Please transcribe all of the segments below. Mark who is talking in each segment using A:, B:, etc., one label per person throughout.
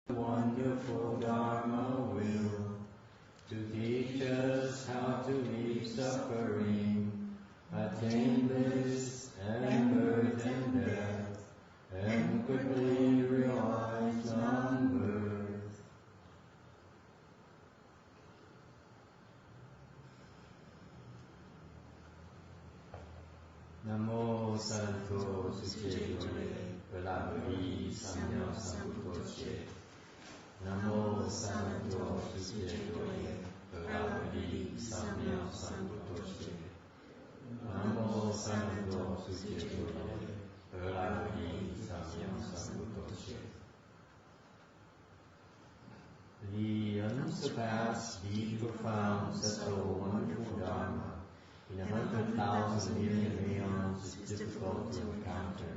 A: wonderful Dharma will to teach us how to leave suffering, attain bliss and birth and death, and quickly realize non-birth. Namo Santo Suchetoye Palabari Samya Sambuddhoshe. Namo Santo Suchetoye Palabari Samya Sambuddhoshe. Namo Santo Suchetoye Palabari Samya Sambuddhoshe. The unsurpassed, the profound, subtle, wonderful Dharma in 100,000 million aeons is difficult to encounter.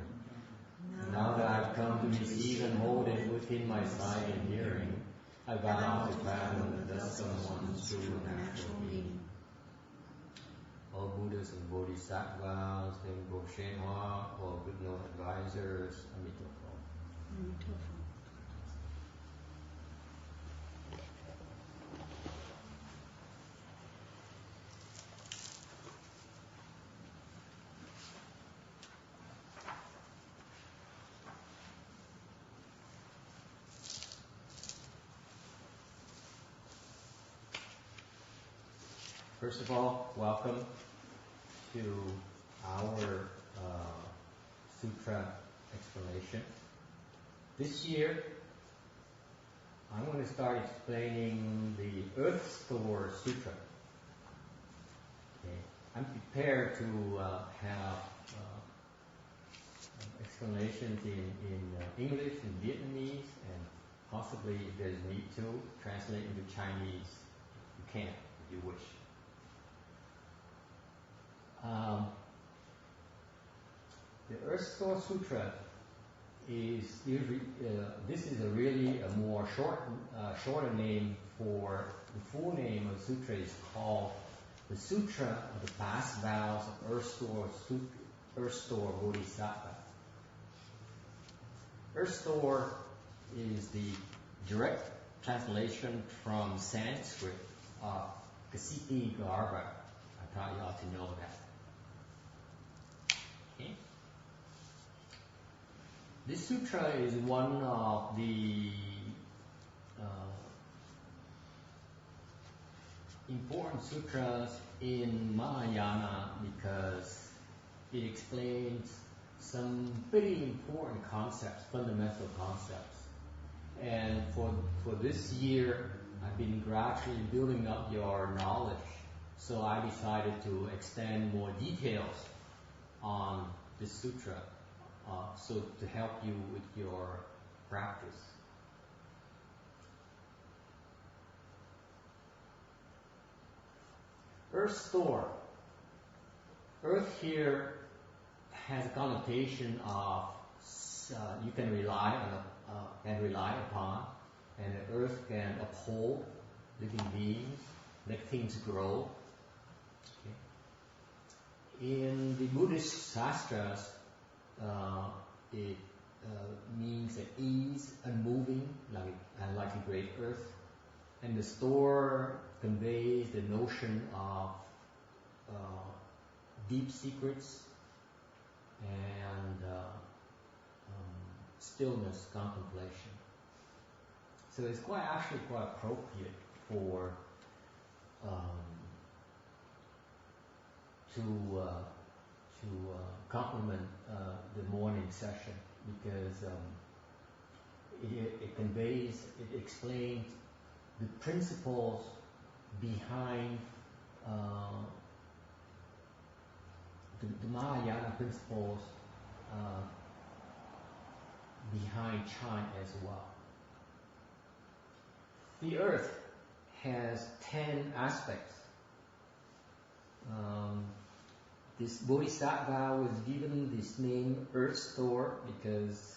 A: Now that I've come to receive and hold it within my sight and hearing, I vow to fathom the dust of one's true natural being. All Buddhas and Bodhisattvas, Rinpo Shenhua, all good known advisors, Amitabha. First of all, welcome to our Sutra explanation. This year, I'm going to start explaining the Earth Store Sutra. Okay. I'm prepared to have explanations in English and Vietnamese, and possibly, if there's need to, translate into Chinese. You can, if you wish. The Earth Store Sutra is this is a more shorter name for the full name of the sutra is called the Sutra of the Past Vows of Earth Store Bodhisattva. Earth Store is the direct translation from Sanskrit of Kasiti Garba. I probably ought to know that. Okay. This sutra is one of the important sutras in Mahayana because it explains some pretty important concepts, fundamental concepts. And for this year, I've been gradually building up your knowledge. So I decided to extend more details on this sutra, so to help you with your practice. Earth Store. Earth here has a connotation of you can rely upon, and the earth can uphold living beings, make things grow. In the Buddhist sastras, it means at ease, unmoving, like a great earth. And the store conveys the notion of deep secrets and stillness, contemplation. So it's actually quite appropriate for to complement the morning session because it conveys, it explains the principles behind the Mahayana principles behind Chan as well. The earth has 10 aspects. This Bodhisattva was given this name Earth Store because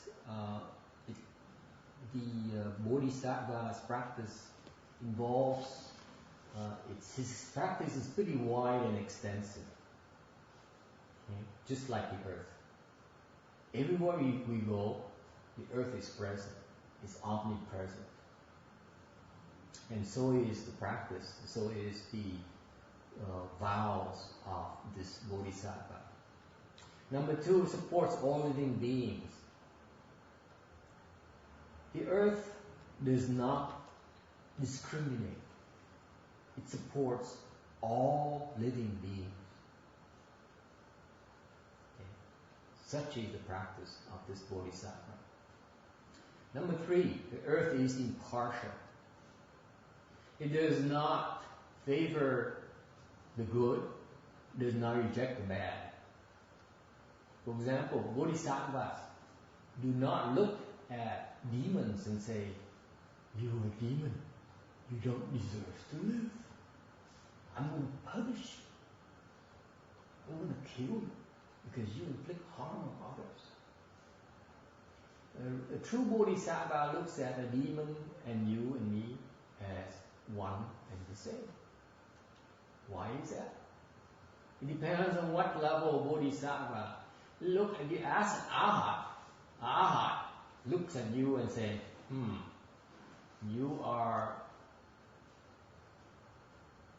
A: the Bodhisattva's practice involves, his practice is pretty wide and extensive, okay? Just like the earth. Everywhere we go, the earth is present. is omnipresent. And so is the practice, so is the vows of this Bodhisattva. Number 2, supports all living beings. The earth does not discriminate. It supports all living beings. Okay. Such is the practice of this Bodhisattva. Number 3, the earth is impartial. It does not favor the good, does not reject the bad. For example, Bodhisattvas do not look at demons and say, "You are a demon, you don't deserve to live. I'm going to punish you. I'm going to kill you because you inflict harm on others." A true Bodhisattva looks at a demon and you and me as one and the same. Why is that? It depends on what level of Bodhisattva. Look, and you ask an Arhat looks at you and says, you are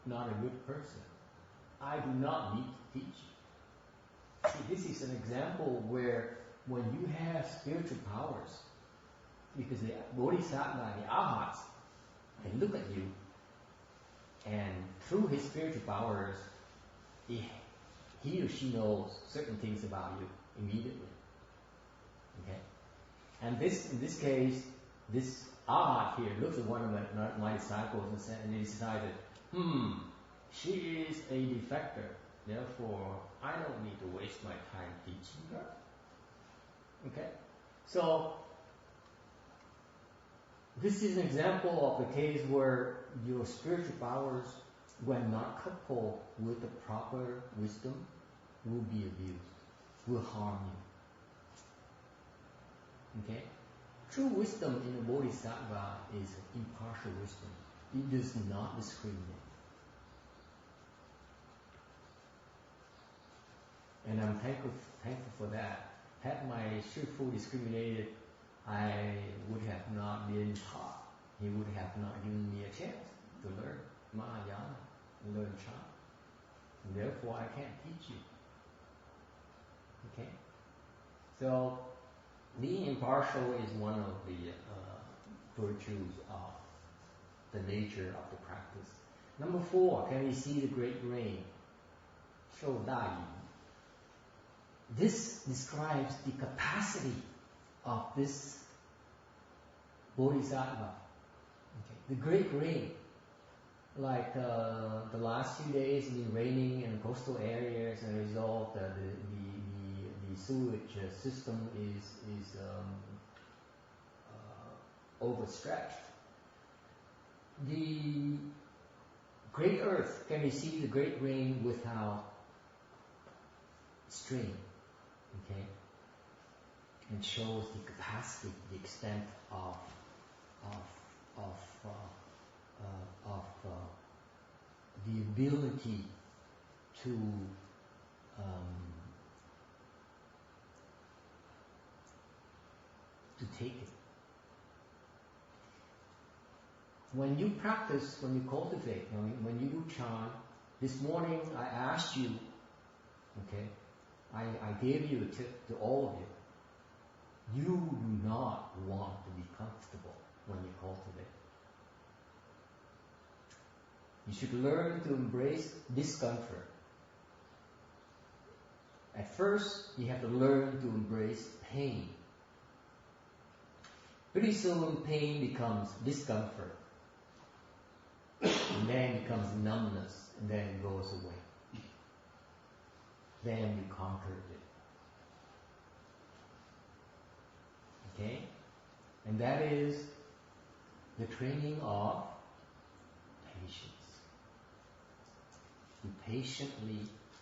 A: not a good person. I do not need to teach you. See, this is an example where when you have spiritual powers, because the Bodhisattva, the Arhats, can look at you, and through his spiritual powers, he or she knows certain things about you immediately. Okay? And in this case, this Arhat here looks at one of my disciples and he decided, she is a defector, therefore I don't need to waste my time teaching her. Okay? So, this is an example of a case where your spiritual powers, when not coupled with the proper wisdom, will be abused, will harm you. Okay? True wisdom in a Bodhisattva is impartial wisdom. It does not discriminate. And I'm thankful for that. Had my Shifu discriminated, I would have not been taught. He would have not given me a chance to learn Mahayana, learn Chan. And therefore, I can't teach you. Okay? So, being impartial is one of the virtues of the nature of the practice. Number 4, can we see the great rain? Shou Da Yi. This describes the capacity of this Bodhisattva. Okay. The great rain, like the last few days, it's been raining in coastal areas, and as a result, the sewage system is overstretched. The great earth, can you see the great rain without strain? Okay, and shows the capacity, the extent of the ability to take it. When you practice, when you cultivate, when you do Chan, this morning I asked you, okay, I gave you a tip to all of you. You do not want to be comfortable when you cultivate. You should learn to embrace discomfort. At first, you have to learn to embrace pain. Pretty soon, pain becomes discomfort. And then it becomes numbness, and then it goes away. Then you conquered it. Okay? And that is the training of patience. You patiently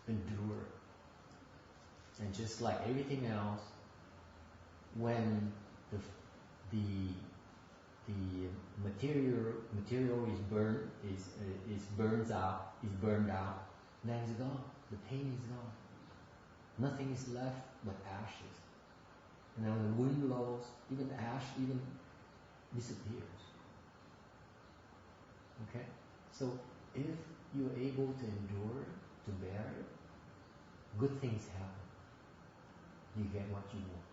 A: endure. And just like everything else, when the material is burned out, then it's gone. The pain is gone. Nothing is left but ashes. And then when the wind blows, even ash, even disappears. Okay? So if you're able to endure, to bear it, good things happen. You get what you want.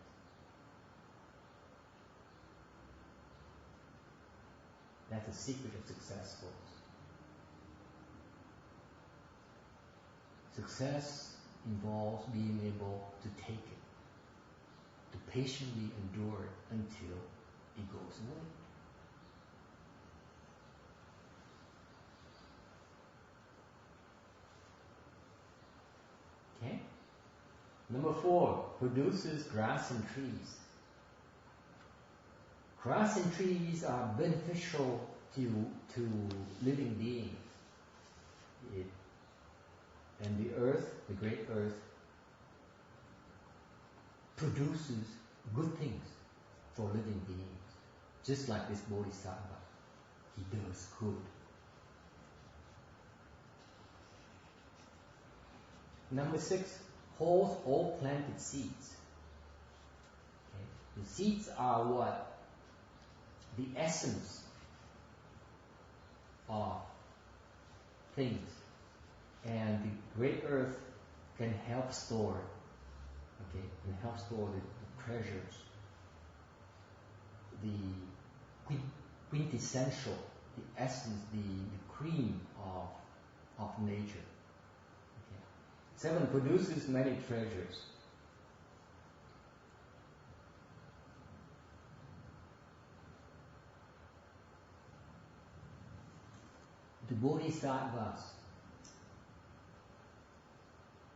A: That's the secret of success, folks. Success involves being able to take it, to patiently endure it until it goes away. Okay? Number 4, produces grass and trees. Grass and trees are beneficial to living beings. And the earth, the great earth, produces good things for living beings. Just like this Bodhisattva, he does good. Number 6, holds all planted seeds. Okay. The seeds are what? The essence of things. And the great earth can help store, okay, can help store the treasures, the quintessential, the essence, the cream of nature. Okay. 7, produces many treasures. The Bodhisattvas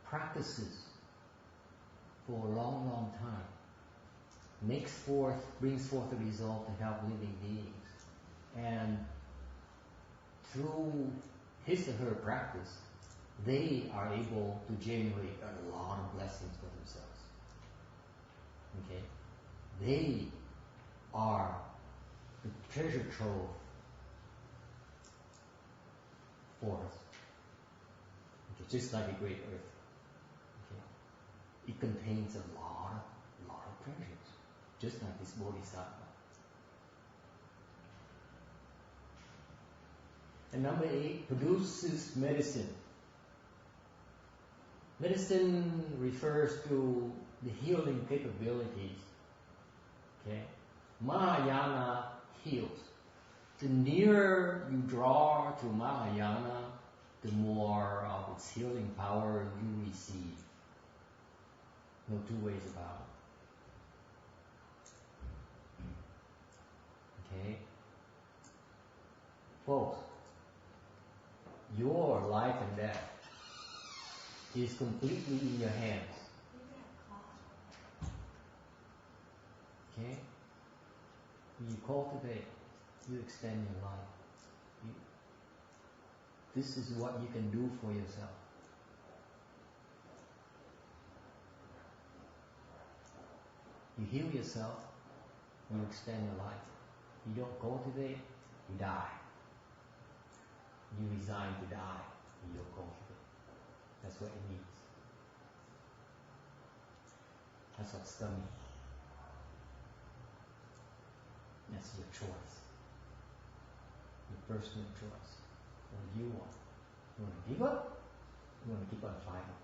A: practices for a long, long time, brings forth a result to help living beings. And through his or her practice, they are able to generate a lot of blessings for themselves. Okay? They are the treasure trove for us. Okay? Just like a great earth. It contains a lot of treasures, just like this Bodhisattva. And number 8, produces medicine. Medicine refers to the healing capabilities. Okay? Mahayana heals. The nearer you draw to Mahayana, the more of its healing power you receive. No two ways about it. Okay? Folks, your life and death is completely in your hands. Okay? You cultivate, you extend your life. This is what you can do for yourself. You heal yourself, you extend your life. You don't cultivate, you die. You resign to die, you don't cultivate. That's what it means. That's what's coming. That's your choice. Your personal choice. What do you want? You want to give up? You want to keep on fighting?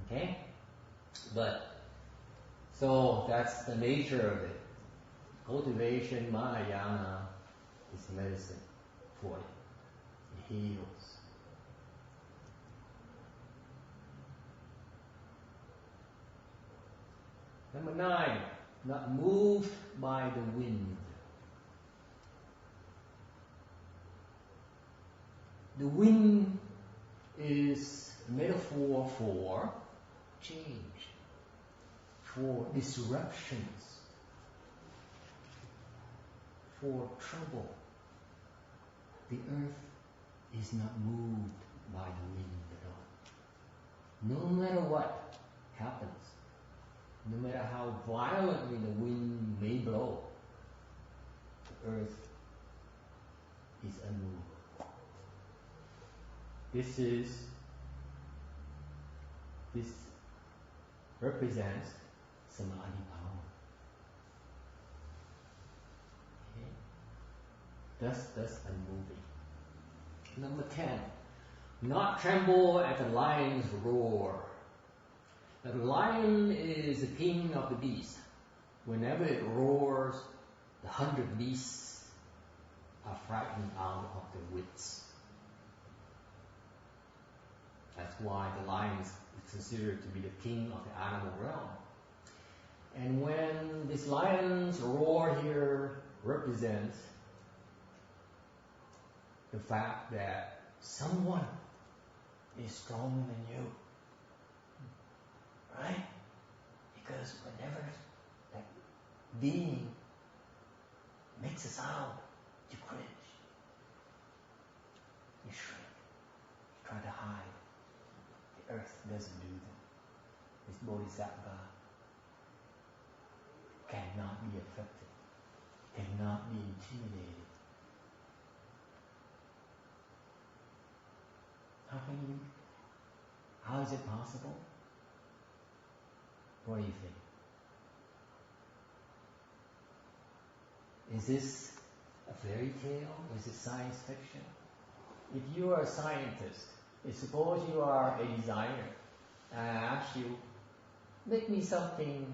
A: Okay? But, so that's the nature of it. Cultivation, Mahayana, is medicine for you. It heals. Number 9, not moved by the wind. The wind is a metaphor for change, for disruptions, for trouble. The earth is not moved by the wind at all. No matter what happens, no matter how violently the wind may blow, the earth is unmoved. This represents samadhi power.
B: thus unmoving. Number 10, not tremble at the lion's roar. The lion is the king of the beasts. Whenever it roars, the 100 beasts are frightened out of their wits. That's why the lion is considered to be the king of the animal realm. And when this lion's roar here represents the fact that someone is stronger than you, right? Because whenever that being makes a sound, you cringe, you shrink, you try to hide. The earth doesn't do that. This bodhisattva cannot be affected, cannot be intimidated. How is it possible? What do you think? Is this a fairy tale? Is it science fiction? If you are a scientist, suppose you are a designer, and I ask you, make me something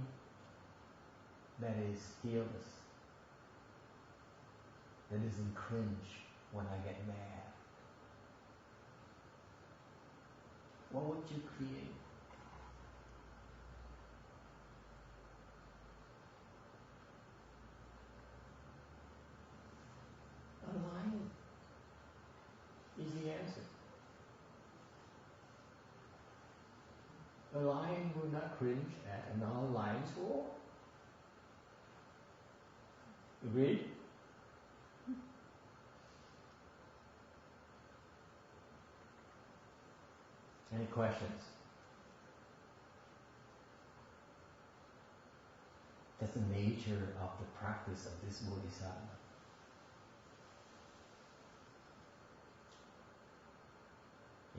B: that is fearless, that doesn't cringe when I get mad. What would you create? A lion is the answer. A lion will not cringe at another lion's roar. Agreed? Any questions? That's the nature of the practice of this bodhisattva.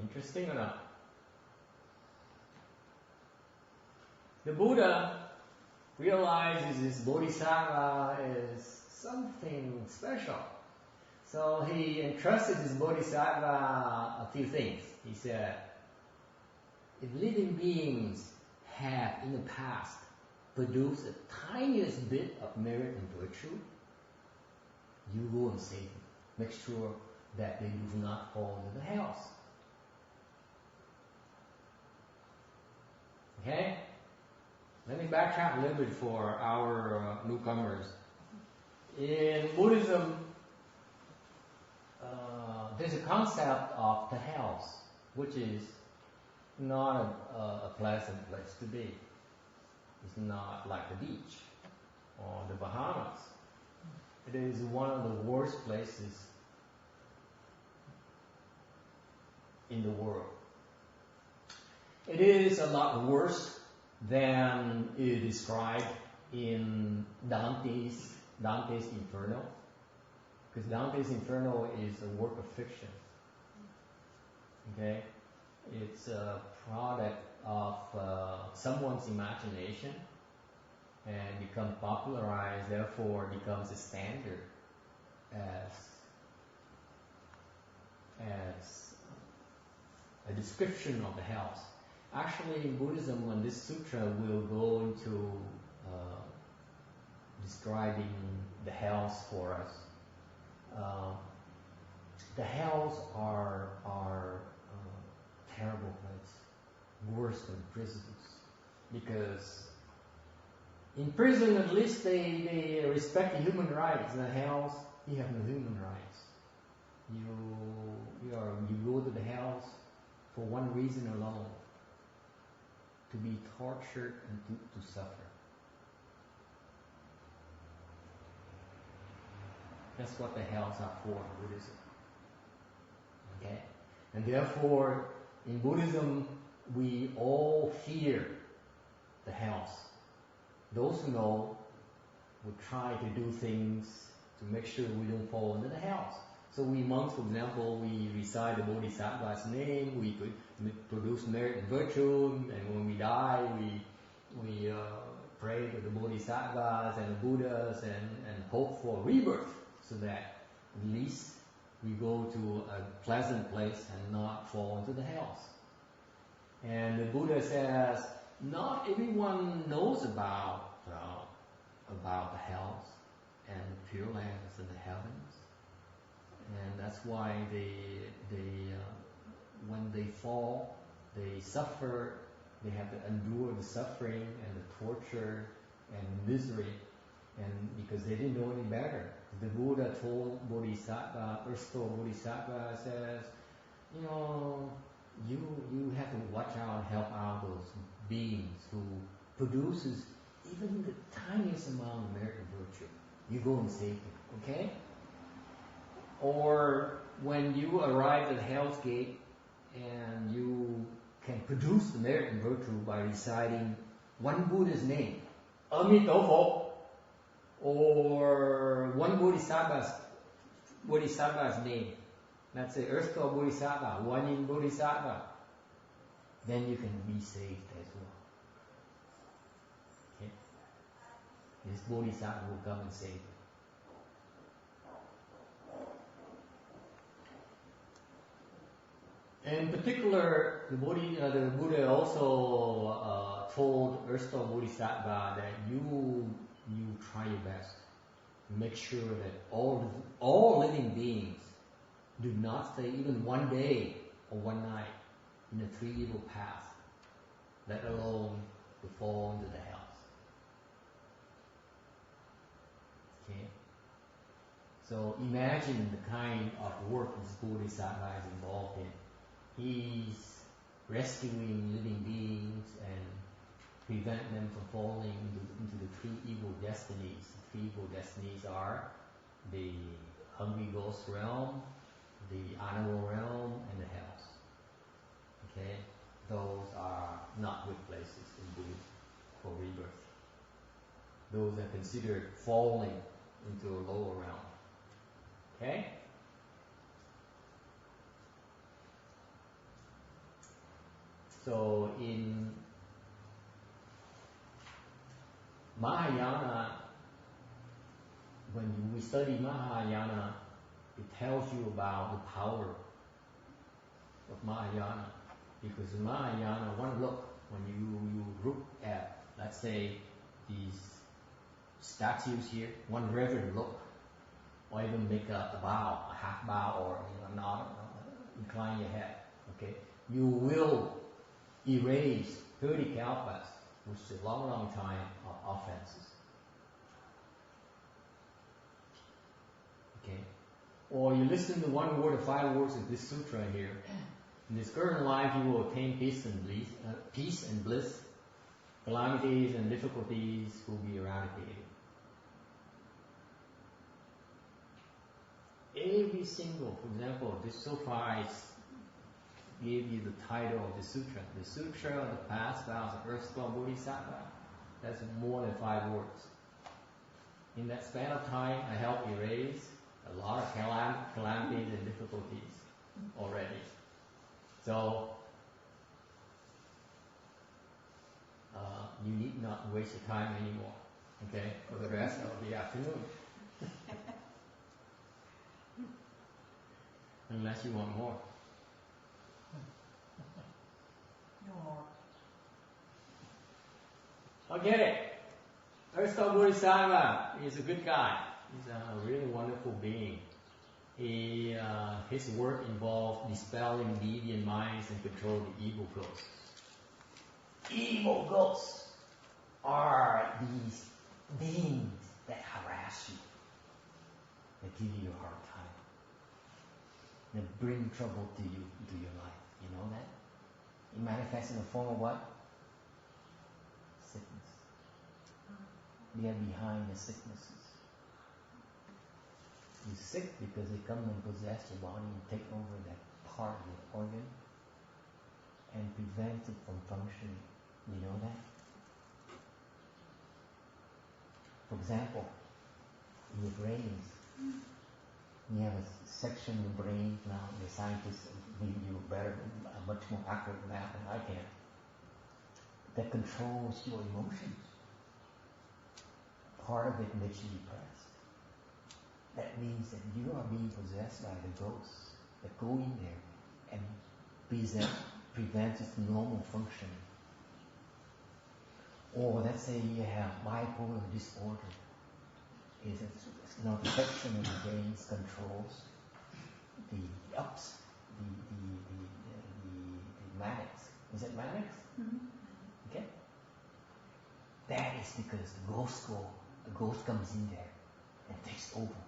B: Interesting or not? The Buddha realizes this bodhisattva is something special. So he entrusted this bodhisattva a few things. He said, if living beings have in the past produced the tiniest bit of merit and virtue, you go and save them. Make sure that they do not fall into the hells. Okay? Let me backtrack a little bit for our newcomers. In Buddhism, there's a concept of the hells, which is not a pleasant place to be. It's not like the beach or the Bahamas. It is one of the worst places in the world. It is a lot worse than is described in Dante's Inferno, because Dante's Inferno is a work of fiction. Okay, it's a product of someone's imagination and becomes popularized, therefore becomes a standard as a description of the hells. Actually, in Buddhism, when this sutra will go into describing the hells for us, the hells are terrible places, worse than prisons, because in prison at least they respect the human rights. In the hells, you have no human rights. You go to the hells for one reason alone: to be tortured and to suffer. That's what the hells are for in Buddhism. Okay? And therefore, in Buddhism, we all fear the hells. Those who know will try to do things to make sure we don't fall into the hells. So we monks, for example, we recite the Bodhisattva's name, we produce merit and virtue, and when we die, we pray to the Bodhisattvas and the Buddhas and hope for rebirth, so that At least we go to a pleasant place and not fall into the hells. And the Buddha says, not everyone knows about the hells and the pure lands and the heavens, and that's why when they fall, they suffer. They have to endure the suffering and the torture and misery, and because they didn't know any better. The Buddha told Bodhisattva, Erstwhile Bodhisattva says, you have to watch out and help out those beings who produces even the tiniest amount of merit and virtue. You go and save them, okay? Or when you arrive at Hell's Gate and you can produce the merit and virtue by reciting one Buddha's name, Amitofo, or one Bodhisattva's name. Let's say Erstwhile Bodhisattva, one in Bodhisattva. Then you can be saved as well. Okay? This Bodhisattva will come and save you. In particular, the Buddha also told Erstwhile Bodhisattva that you try your best. Make sure that all living beings do not stay even one day or one night in a three evil path, let alone to fall into the hells. Okay? So imagine the kind of work this Bodhisattva is involved in. He's rescuing living beings and prevent them from falling into the three evil destinies. The three evil destinies are the hungry ghost realm, the animal realm, and the hells. Okay? Those are not good places indeed for rebirth. Those are considered falling into a lower realm. Okay? So in Mahayana, when we study Mahayana, it tells you about the power of Mahayana. Because in Mahayana, one look, when you look at, let's say, these statues here, one reverent look, or even make a bow, a half bow, or a nod, incline your head, okay? You will erase 30 kalpas, which is a long, long time of offenses. Okay? Or you listen to one word or 5 words of this sutra here. In this current life, you will attain peace and bliss. Calamities and difficulties will be eradicated. Every single, for example, this so far I gave you the title of the sutra. The Sutra of the Past Vows of Erstwhile Bodhisattva. That's more than 5 words. In that span of time, I helped erase a lot of calamities and difficulties already. So, you need not waste your time anymore, okay, for the rest of the afternoon. Unless you want more.
C: No more.
B: Okay, Erstwhile Bodhisattva is a good guy. He's a really wonderful being. His work involved dispelling deviant minds and controlling the evil ghosts. Evil ghosts are these beings that harass you, that give you a hard time, that bring trouble to you, into your life. You know that? It manifests in the form of what? Sickness. They are behind the sicknesses. You're sick because they come and possess your body and take over that part of your organ and prevent it from functioning. You know that? For example, in your brains, you have a section of the brain, now the scientists give you a much more accurate map than I can, that controls your emotions. Part of it makes you depressed. that means that you are being possessed by the ghosts that go in there and prevent its normal functioning. Or let's say you have bipolar disorder. It's an affection of the brain's controls the ups, the manics. Is it manics?
C: Mm-hmm.
B: Okay? That is because the ghost comes in there and takes over.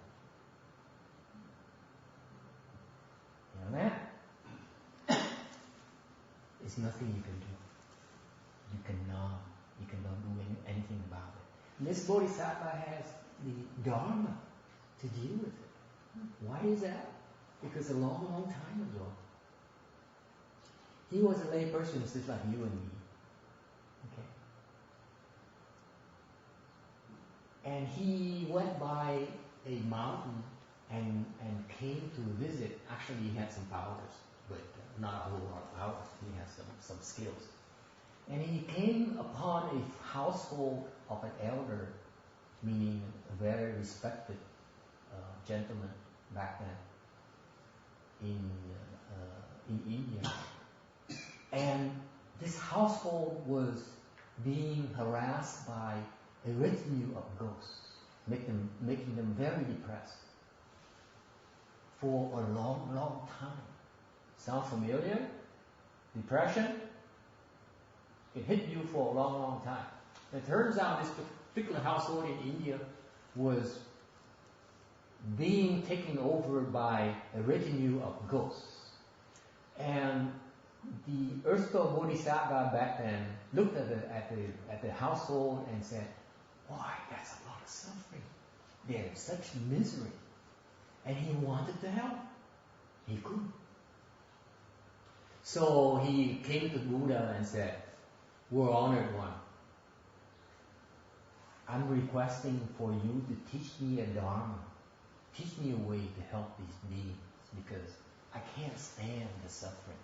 B: You know that? There's nothing you can do. You cannot do anything about it. And this bodhisattva has the dharma to deal with it. Why is that? Because a long, long time ago, he was a lay person just like you and me. Okay? And he went by a mountain and came to visit. Actually, he had some powers, but not a whole lot of powers. He had some skills. And he came upon a household of an elder, meaning a very respected gentleman back then in India. And this household was being harassed by a retinue of ghosts, making them very depressed for a long, long time. Sound familiar? Depression? It hit you for a long, long time. It turns out this particular household in India was being taken over by a retinue of ghosts. And the erstwhile bodhisattva back then looked at the household and said, "Why, that's a lot of suffering. They're in such misery." And he wanted to help. He couldn't. So he came to Buddha and said, "We're honored one. I'm requesting for you to teach me a dharma. Teach me a way to help these beings because I can't stand the suffering."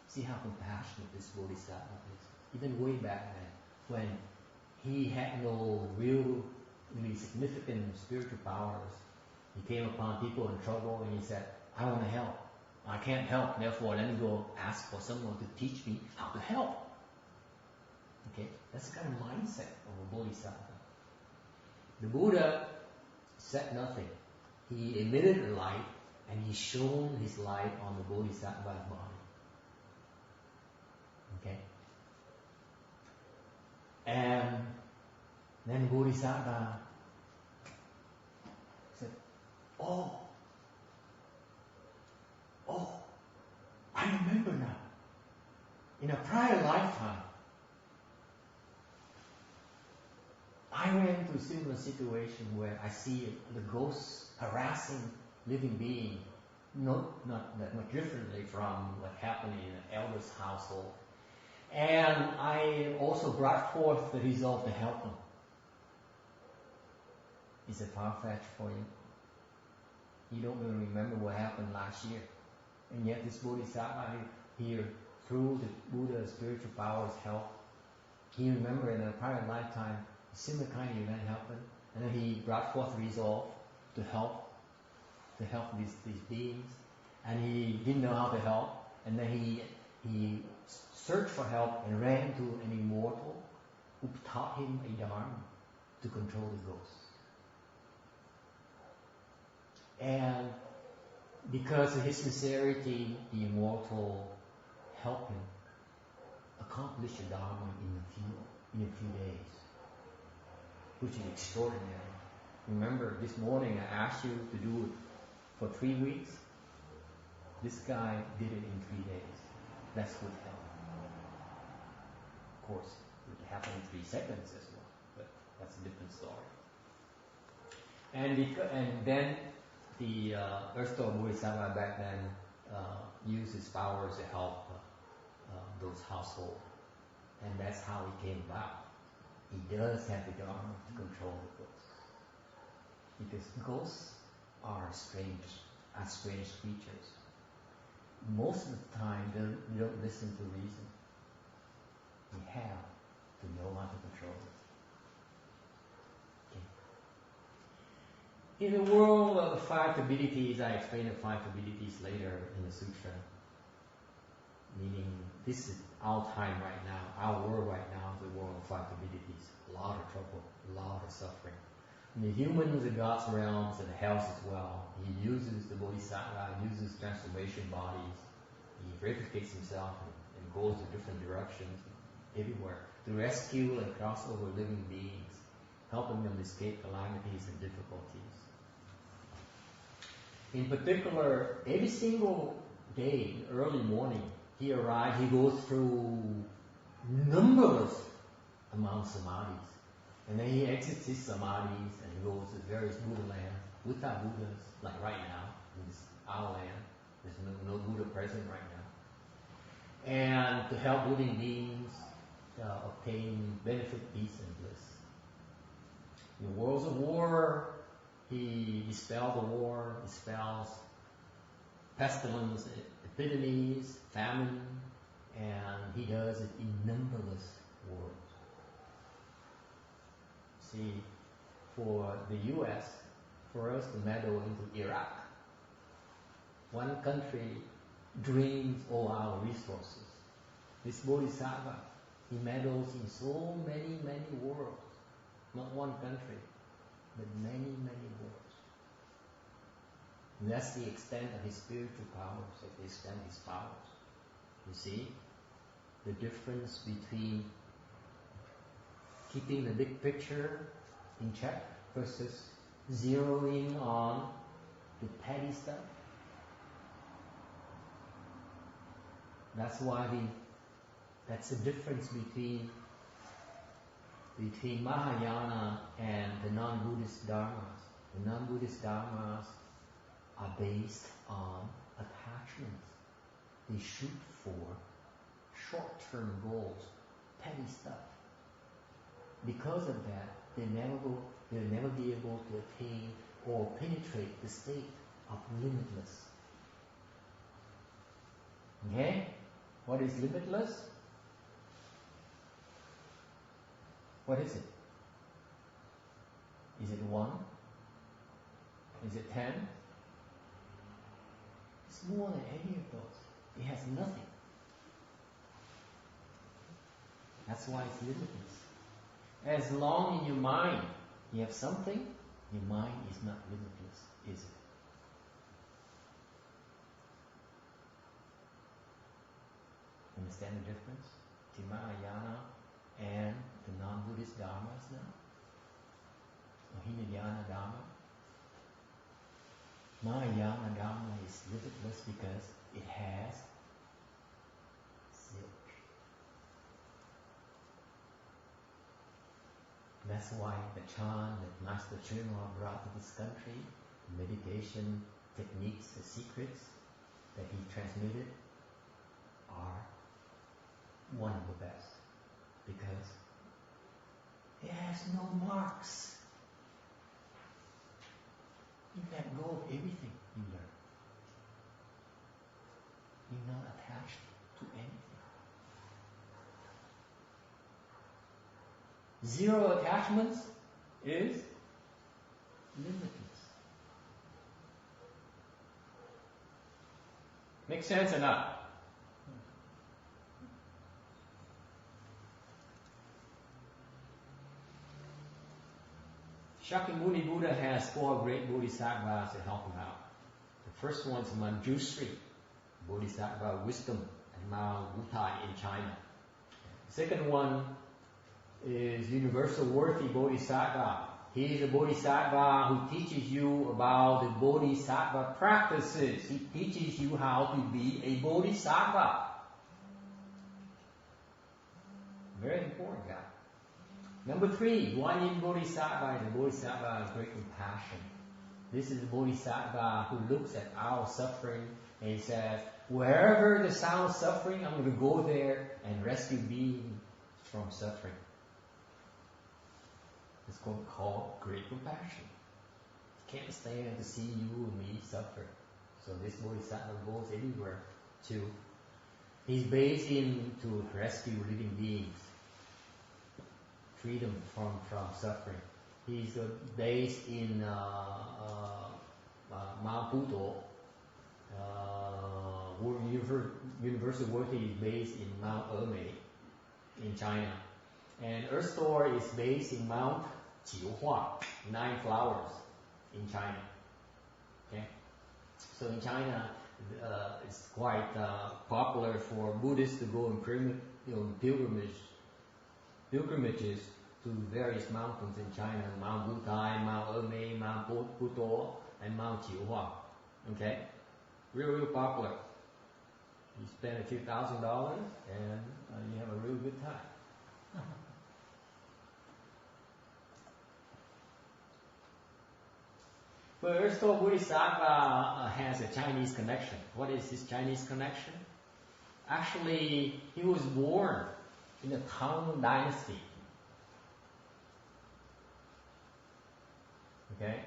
B: See how compassionate this bodhisattva is. Even way back then, when he had no really significant spiritual powers, he came upon people in trouble and he said, "I want to help. I can't help, therefore let me go ask for someone to teach me how to help." Okay, that's the kind of mindset of a bodhisattva. The Buddha said nothing. He emitted a light and he shone his light on the bodhisattva's body. Okay? And then the bodhisattva said, Oh, I remember now. In a prior lifetime, I ran into a similar situation where I see the ghosts harassing living beings, not that much differently from what happened in an elder's household. And I also brought forth the resolve to help them. Is it far-fetched for you? You don't even remember what happened last year. And yet this bodhisattva here, through the Buddha's spiritual powers help, he remembered in a prior lifetime a similar kind of event happened, and then he brought forth resolve to help these beings, and he didn't know how to help, and then he searched for help and ran into an immortal who taught him a dharma to control the ghosts. And because of his sincerity, the immortal helped him accomplish the dharma in a few days, which is extraordinary. Remember, this morning I asked you to do it for 3 weeks. This guy did it in 3 days. That's good help. Of course, it would happen in 3 seconds as well, but that's a different story. And then the erstwhile bodhisattva back then used his powers to help those households, and that's how he came about. He does have the dharma to control the ghosts, because ghosts are strange creatures. Most of the time, they don't listen to reason. We have to know how to control it. In the world of the five abilities, I explain the five abilities later in the Sutra. Meaning, this is our time right now, our world right now, the world of five abilities. A lot of trouble, a lot of suffering. In the humans, the God's realms, and the health as well, he uses the Bodhisattva, uses transformation bodies. He replicates himself and goes to different directions everywhere to rescue and cross over living beings, helping them escape calamities and difficulties. In particular, every single day, early morning, he arrives, he goes through numberless amounts of samadhis. And then he exits his samadhis and he goes to various Buddha lands without Buddhas, like right now, in this our land. There's no Buddha present right now. And to help living beings obtain benefit, peace, and bliss. In worlds of war, he dispels the war, dispels pestilence, epidemics, famine, and he does it in numberless worlds. See, for the U.S., for us to meddle into Iraq, one country drains all our resources. This Bodhisattva, he meddles in so many, many worlds. Not one country, but many, many worlds. And that's the extent of his spiritual powers, the extent of his powers. You see, the difference between keeping the big picture in check versus zeroing on the petty stuff. That's why that's the difference between Mahayana and the non-Buddhist dharmas. The non-Buddhist dharmas are based on attachments. They shoot for short-term goals, petty stuff. Because of that, they'll never be able to attain or penetrate the state of limitless. Okay? What is limitless? What is it? Is it 1? Is it 10? It's more than any of those. It has nothing. That's why it's limitless. As long in your mind you have something, your mind is not limitless, is it? Understand the difference between Mahayana and the non-Buddhist dharmas now? Or Hinayana dharma? Mahayana dharma is limitless because it has zilch. That's why the Chan that Master Chenwa brought to this country, the meditation techniques, the secrets that he transmitted are one of the best. Because it has no marks. You let go of everything you learn. You're not attached to anything. Zero attachments is limitless. Make sense or not? Shakyamuni Buddha has 4 great bodhisattvas to help him out. The first one is Manjushri, Bodhisattva wisdom at Mount Wutai in China. The second one is Universal Worthy Bodhisattva. He is a Bodhisattva who teaches you about the Bodhisattva practices. He teaches you how to be a Bodhisattva. Very important guy. Number 3, Guanyin Bodhisattva is a Bodhisattva of great compassion. This is the Bodhisattva who looks at our suffering and he says, wherever the sound of suffering, I'm going to go there and rescue beings from suffering. It's called great compassion. Can't stand to see you and me suffer. So this Bodhisattva goes everywhere too. He's based in to rescue living beings. Freedom from suffering. He's based in Mount Puto. University is based in Mount Emei in China. And Earth Store is based in Mount Jiuhua, 9 flowers in China. Okay? So in China, it's quite popular for Buddhists to go in pilgrimages to various mountains in China, Mount Butai, Mount Emei, Mount Puto, and Mount Jiuhua. Okay? Real popular. You spend a few $1,000 and you have a real good time. But Aristotle Bodhisattva has a Chinese connection. What is his Chinese connection? Actually, he was born in the Tang dynasty. Okay?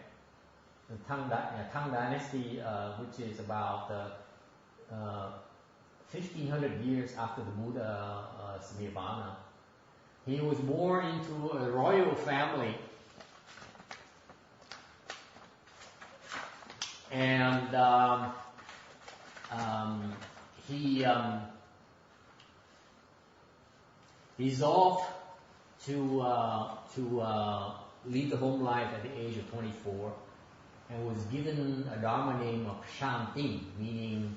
B: The Tang dynasty, which is about 1500 years after the Buddha's Nirvana. He was born into a royal family. And he resolved to lead the home life at the age of 24, and was given a Dharma name of Shanting, meaning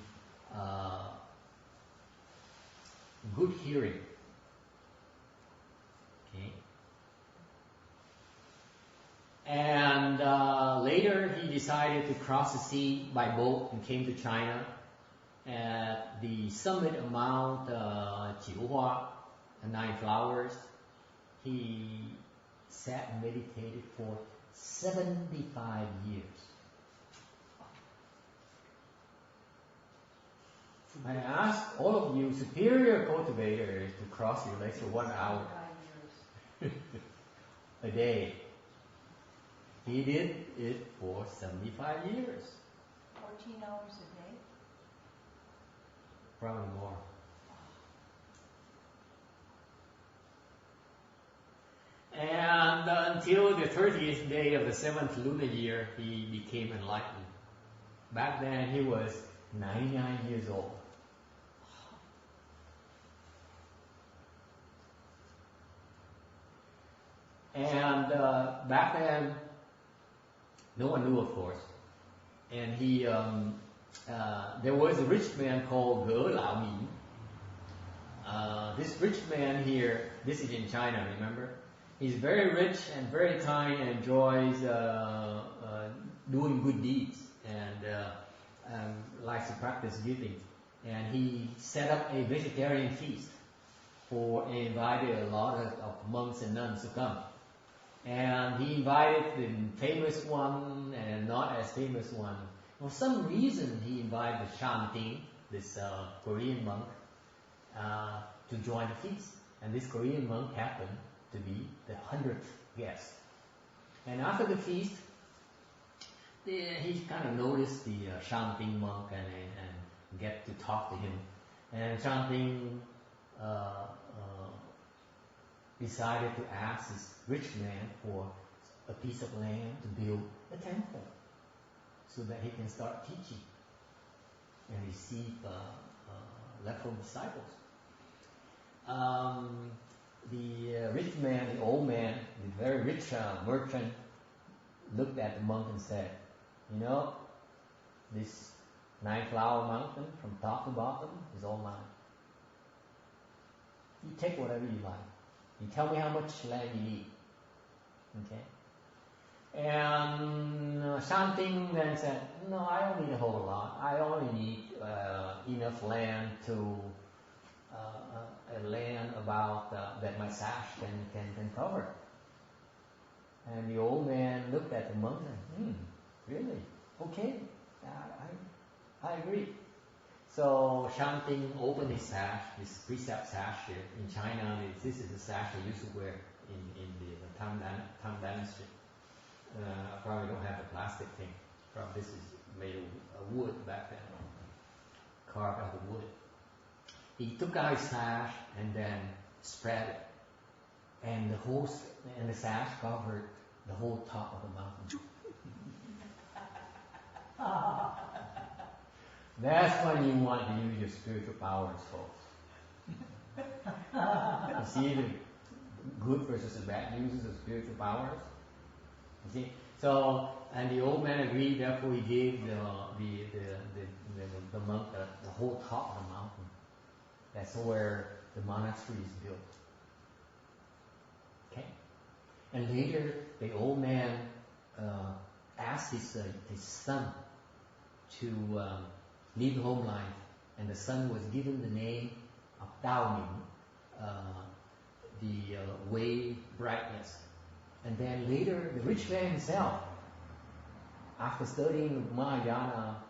B: good hearing. Okay. And later he decided to cross the sea by boat and came to China. At the summit of Mount Jiuhua, 9 flowers, he sat and meditated for 75 years. I ask all of you superior cultivators to cross your legs for 1 hour a day. He did it for 75 years.
C: 14 hours a day?
B: Probably more. And until the 30th day of the 7th lunar year, he became enlightened. Back then he was 99 years old. And back then, no one knew, of course. And he, there was a rich man called Ge Lao Min. This rich man here, this is in China, remember? He's very rich and very kind and enjoys doing good deeds and likes to practice giving. And he set up a vegetarian feast and invited a lot of monks and nuns to come. And he invited the famous one and not as famous one. For some reason, he invited Shanting, this Korean monk, to join the feast. And this Korean monk happened to be the 100th guest. And after the feast, he kind of noticed the Shanting monk and get to talk to him. And Shanting decided to ask this rich man for a piece of land to build a temple so that he can start teaching and receive left from disciples. The rich man, the old man, the very rich merchant looked at the monk and said, you know, this 9-flower mountain from top to bottom is all mine. You take whatever you like. You tell me how much land you need. Okay? And Shanting then said, no, I don't need a whole lot. I only need enough land to a land about that my sash can cover. And the old man looked at the monk and said, really? Okay, I agree. So Shanting opened his sash, his precept sash here. In China, this is the sash they used to wear in the Tang dynasty. Probably don't have the plastic thing. Probably this is made of wood back then, carved out of wood. He took out his sash and then spread it, and the sash covered the whole top of the mountain. That's when you want to use your spiritual powers, folks. You see the good versus the bad uses of spiritual powers? You see? So, and the old man agreed, therefore he gave the monk the whole top of the mountain. That's where the monastery is built. Okay? And later, the old man asked his son to live home life, and the son was given the name of Tao Ming, the way brightness. And then later, the rich man himself, after studying Mahayana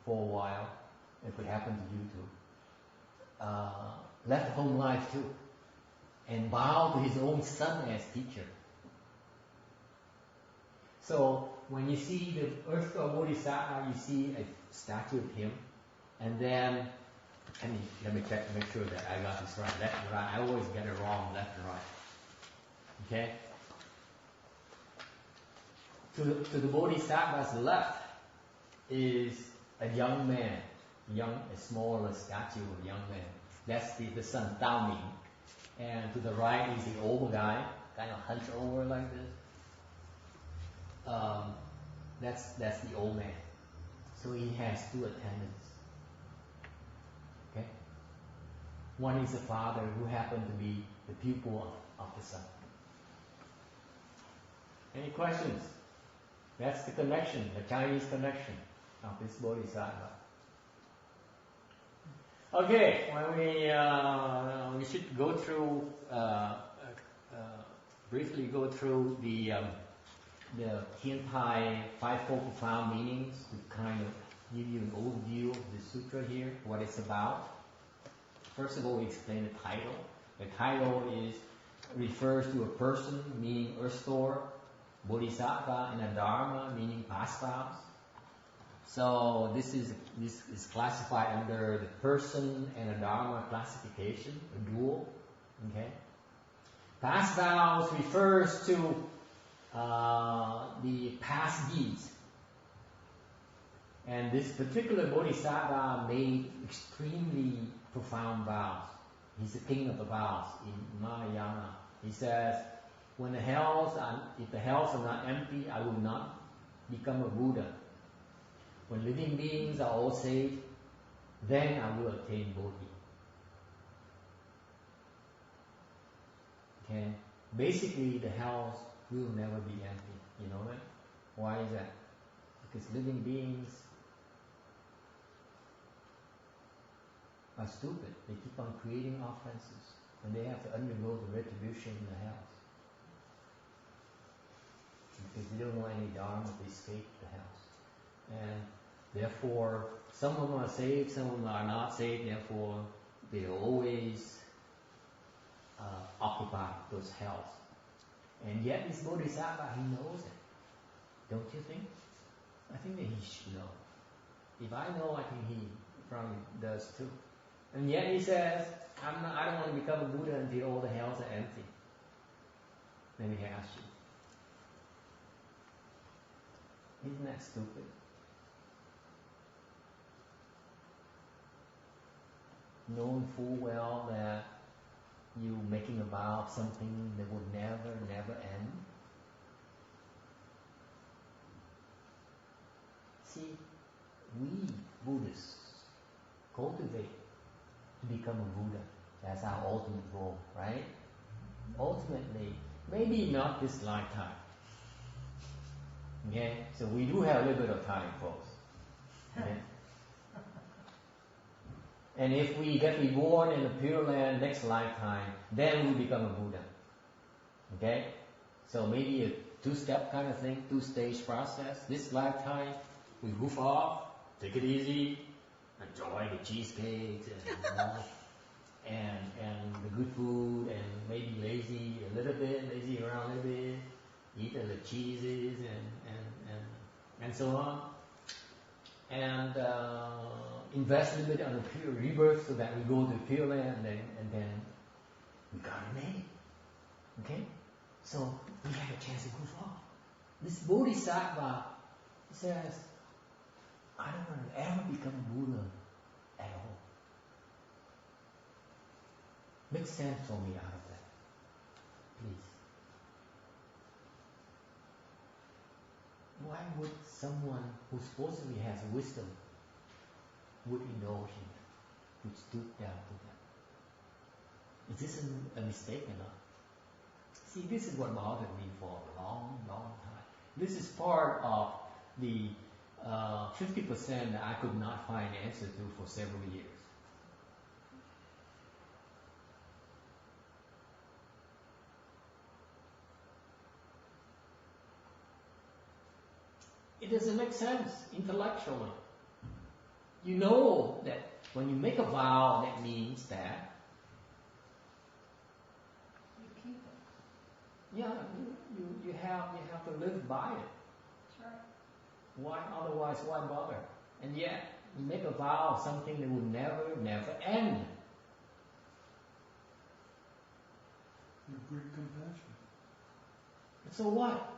B: for a while, if it happened to you too, left home life too, and bowed to his own son as teacher. So when you see the Earth Bodhisattva, you see a statue of him, and then, let me check, make sure that I got this right. Left and right. I always get it wrong, left and right. Okay? To the Bodhisattva's left is a young man, a smaller statue of a young man. That's the son, Tao Ming. And to the right is the old guy, kind of hunched over like this. That's the old man. So he has two attendants. Okay? One is the father who happened to be the pupil of the son. Any questions? That's the connection, the Chinese connection of this Bodhisattva. Okay, when we should go through, briefly go through the Tian Tai Fivefold Profound Meanings to kind of give you an overview of the sutra here, what it's about. First of all, we explain the title. The title refers to a person, meaning earth store, Bodhisattva, and a Dharma, meaning past vows. So this is classified under the person and a Dharma classification, a dual. Okay. Past vows refers to the past deeds. And this particular Bodhisattva made extremely profound vows. He's the king of the vows in Mahayana. He says, if the hells are not empty, I will not become a Buddha. When living beings are all saved, then I will attain Bodhi. Okay? Basically, the hells will never be empty. You know that? Why is that? Because living beings are stupid. They keep on creating offenses, and they have to undergo the retribution in the hells. Because they don't know any Dharma, they escape the hells. And therefore, some of them are saved, some of them are not saved, therefore they always occupy those hells. And yet this Bodhisattva, he knows it. Don't you think? I think that he should know. If I know, I think he probably does too. And yet he says, I don't want to become a Buddha until all the hells are empty. Let me ask you. Isn't that stupid? Knowing full well that you making a vow of something that would never, never end. See, we Buddhists cultivate to become a Buddha. That's our ultimate goal, right? Ultimately, maybe not this lifetime. Okay? So we do have a little bit of time, folks. Okay? And if we get reborn in the Pure Land next lifetime, then we become a Buddha. Okay? So maybe a two-step kind of thing, two-stage process. This lifetime, we goof off, take it easy, enjoy the cheesecakes and the good food, and maybe lazy a little bit, lazy around a little bit, eat the cheeses and so on. And invest a little bit on the pure rebirth so that we go to the Pure Land and then we got a name. Okay? So we have a chance to goof off. This Bodhisattva says, I don't want to ever become a Buddha at all. Make sense for me out of that, please. Why would someone who supposedly has wisdom would indulge in that, which stood down to them? Is this a mistake or not? See, this is what bothered me for a long, long time. This is part of the 50% that I could not find an answer to for several years. It doesn't make sense intellectually. You know that when you make a vow, that means that
C: You keep it.
B: yeah, you have to live by it.
C: That's right.
B: Why otherwise? Why bother? And yet you make a vow of something that will never end.
D: With great compassion.
B: So what?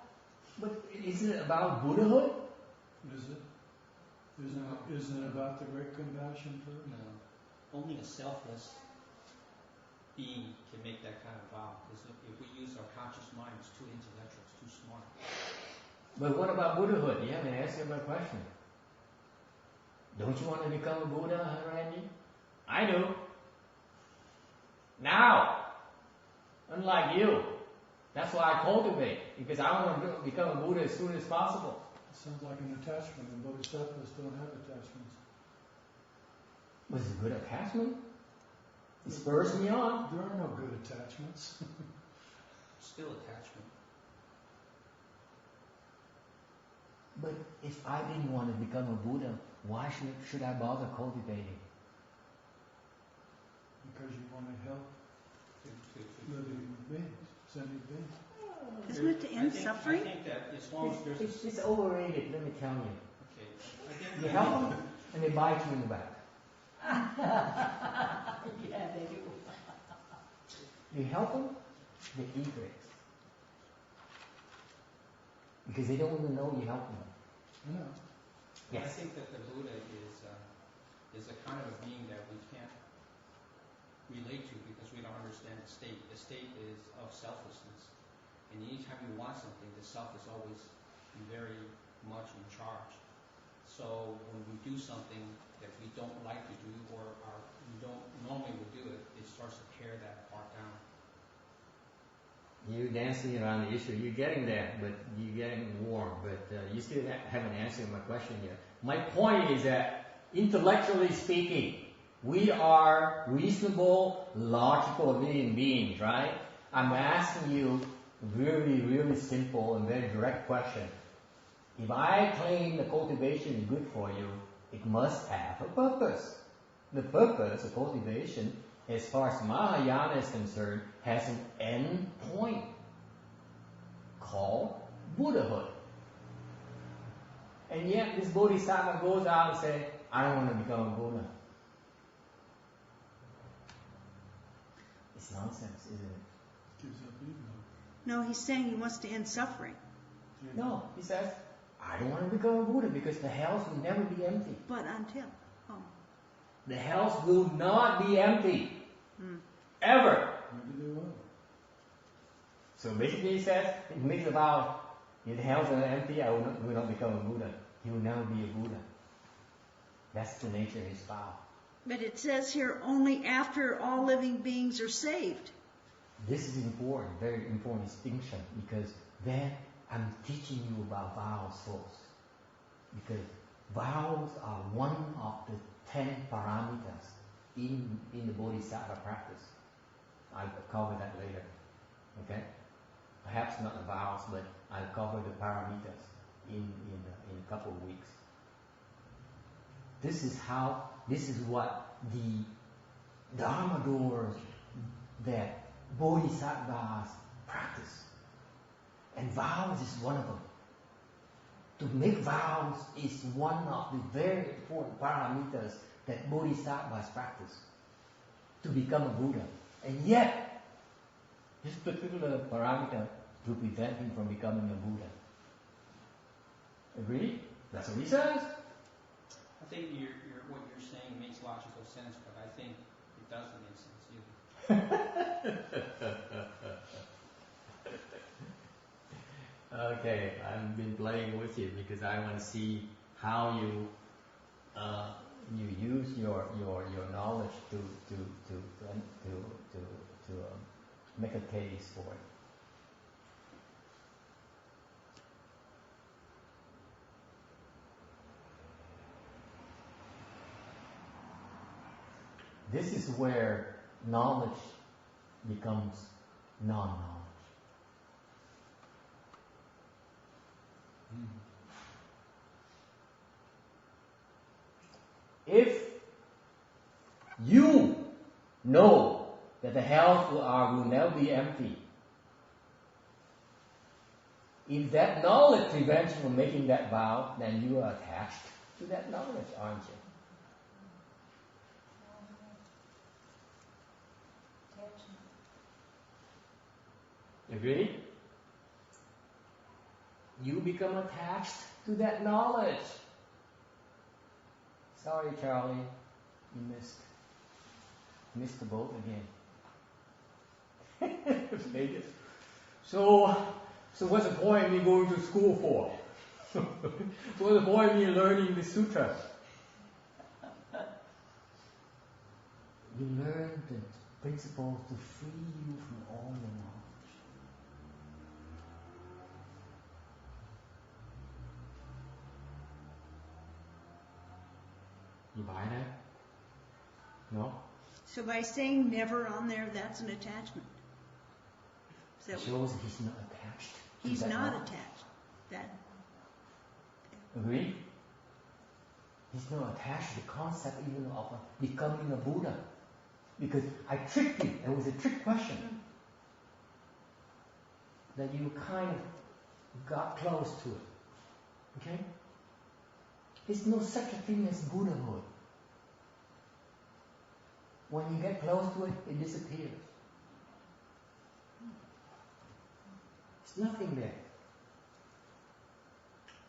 B: But isn't it about Buddhahood?
D: Is it? Isn't it about the great compassion first?
E: No. Only a selfless being can make that kind of vow. Because if we use our conscious mind, it's too intellectual, it's too smart.
B: But what about Buddhahood? You haven't answered my question. Don't you want to become a Buddha, Randy? I do. Now. Unlike you. That's why I cultivate. Because I want to become a Buddha as soon as possible.
D: It sounds like an attachment, and bodhisattvas don't have attachments.
B: Was it a good attachment? It spurs me on.
D: There are no good attachments.
E: Still attachment.
B: But if I didn't want to become a Buddha, why should I bother cultivating?
D: Because you want to help living beings, sentient beings.
F: Isn't it to end suffering?
E: I think that as long as there's
B: It's overrated, let me tell you.
E: okay. I think
B: You help them, and they bite you in the back.
C: Yeah, they do.
B: You help them, they eat it. Because they don't even know you help them.
D: No.
E: I think that the Buddha is a kind of a being that we can't relate to because we don't understand the state. The state is of selflessness. And anytime you want something, the self is always very much in charge. So when we do something that we don't like to do or we don't normally would do it, it starts to tear that part down.
B: You're dancing around the issue. You're getting there, but you're getting warm. But you still haven't answered my question yet. My point is that, intellectually speaking, we are reasonable, logical living beings, right? I'm asking you a really, really simple and very direct question. If I claim the cultivation is good for you, it must have a purpose. The purpose of cultivation, as far as Mahayana is concerned, has an end point called Buddhahood. And yet this Bodhisattva goes out and says, I don't want to become a Buddha. It's nonsense, isn't it?
D: Gives up ego.
F: No, he's saying he wants to end suffering.
D: Yeah.
B: No, he says, I don't want to become a Buddha because the hells will never be empty.
F: But until. Oh.
B: The hells will not be empty.
F: Hmm.
B: Ever.
D: Maybe they will.
B: So basically he says, it means about, if the hells are empty, I will not become a Buddha. He will never be a Buddha. That's the nature of his vow.
F: But it says here only after all living beings are saved.
B: This is important, very important distinction, because then I'm teaching you about vows first. Because vows are one of the 10 paramitas in the Bodhisattva practice. I'll cover that later. Okay? Perhaps not the vows, but I'll cover the paramitas in a couple of weeks. This is what the Dharma doors that Bodhisattvas practice. And vows is one of them. To make vows is one of the very important paramitas that Bodhisattvas practice to become a Buddha. And yet, this particular parameter will prevent him from becoming a Buddha. Agree? That's what he says.
E: I think what you're saying makes logical sense, but I think it doesn't make sense either.
B: Okay, I've been playing with you because I want to see how you use your knowledge to make a case for it. This is where knowledge becomes non-knowledge. If you know that the health will never be empty, if that knowledge prevents you from making that vow, then you are attached to that knowledge, aren't you? Agree? You become attached to that knowledge. Sorry, Charlie, you missed the boat again. Vegas. So what's the point of me going to school for? What's the point of me learning the Sutra? You learn the principles to free you from all your knowledge. You buy that? No?
F: So by saying never on there, that's an attachment.
B: It shows that he's not attached.
F: He's not attached. That.
B: Agree? He's not attached to the concept even of becoming a Buddha. Because I tricked you. It was a trick question. That you kind of got close to it. Okay? There's no such a thing as Buddhahood. When you get close to it, it disappears. There's nothing there.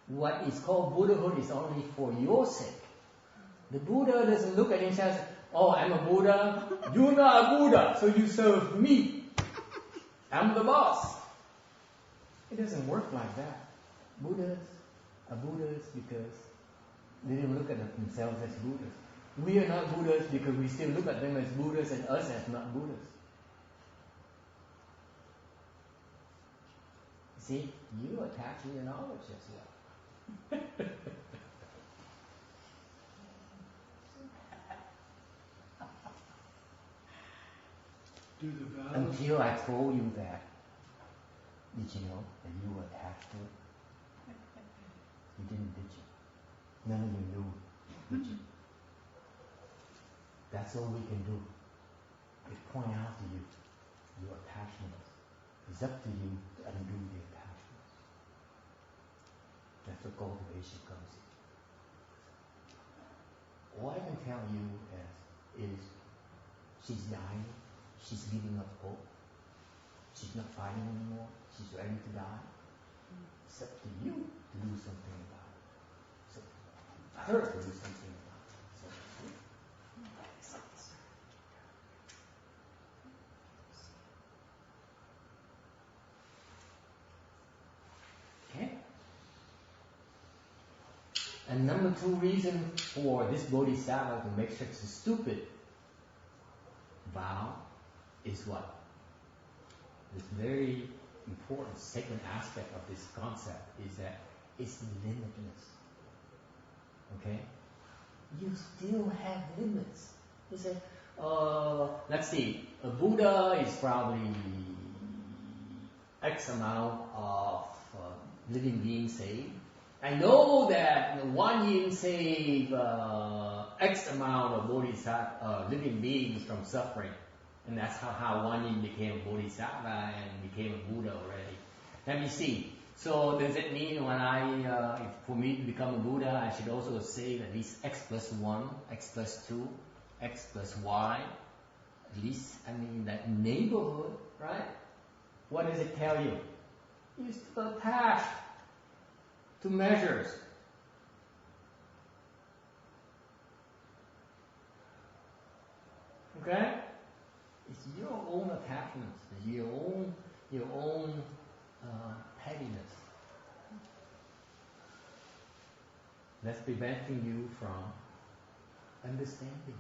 B: What is called Buddhahood is only for your sake. The Buddha doesn't look at it and says, oh, I'm a Buddha, you're not a Buddha, so you serve me. I'm the boss. It doesn't work like that. Buddhas are Buddhas because they didn't look at themselves as Buddhas. We are not Buddhas because we still look at them as Buddhas and us as not Buddhas. See, you attach to your knowledge as well.
D: Do the vows.
B: Until I told you that, did you know that you were attached to it? You didn't, did you? None of you knew, did you? That's all we can do. Is point out to you your attachments. It's up to you to undo the attachments. That's where cultivation comes in. All I can tell you is she's dying, she's giving up hope, she's not fighting anymore, she's ready to die. It's up to you to do something about it. It's up to her to do something about it. Okay? And number 2 reason for this Bodhisattva to make such a stupid vow is what? This very important second aspect of this concept is that it's limitless. Okay? You still have limits. You say, let's see, a Buddha is probably X amount of living beings saved. I know that one yin save X amount of bodhisattva, living beings from suffering. And that's how one yin became a bodhisattva and became a Buddha already. Let me see. So does it mean when for me to become a Buddha, I should also save at least X plus 1, X plus 2, X plus Y? At least, that neighborhood, right? What does it tell you? You're still attached to measures. Okay? It's your own attachments, your own pettiness that's preventing you from understanding.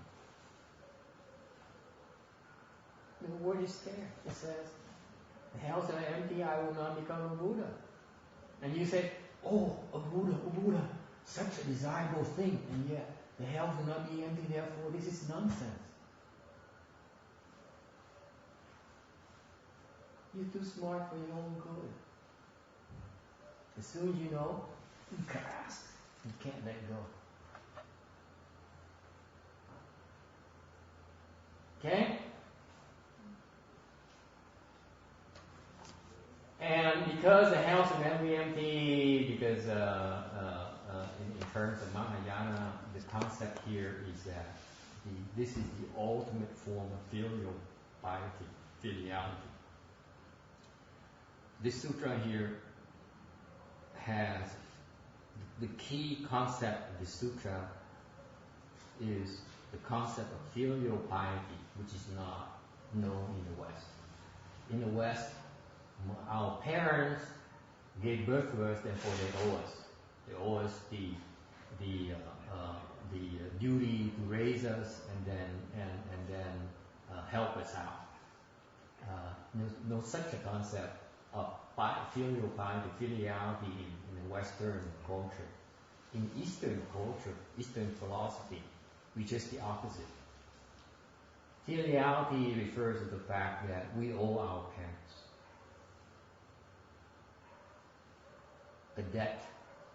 B: The word is there. It says, the house are empty, I will not become a Buddha. And you say, oh, a Buddha, such a desirable thing, and yet the house will not be empty, therefore this is nonsense. You're too smart for your own good. As soon as you know, you grasp. You can't let go. Okay? And because the house will be empty, because in terms of Mahayana, the concept here is that this is the ultimate form of filial piety, filiality. This sutra here has the key concept of the sutra is the concept of filial piety, which is not known in the West. In the West, our parents gave birth to us, therefore they owe us. They owe us the duty to raise us and then help us out. No such a concept of filial piety, filiality in the Western culture. In Eastern culture, Eastern philosophy, we just the opposite. Filiality refers to the fact that we owe our parents a debt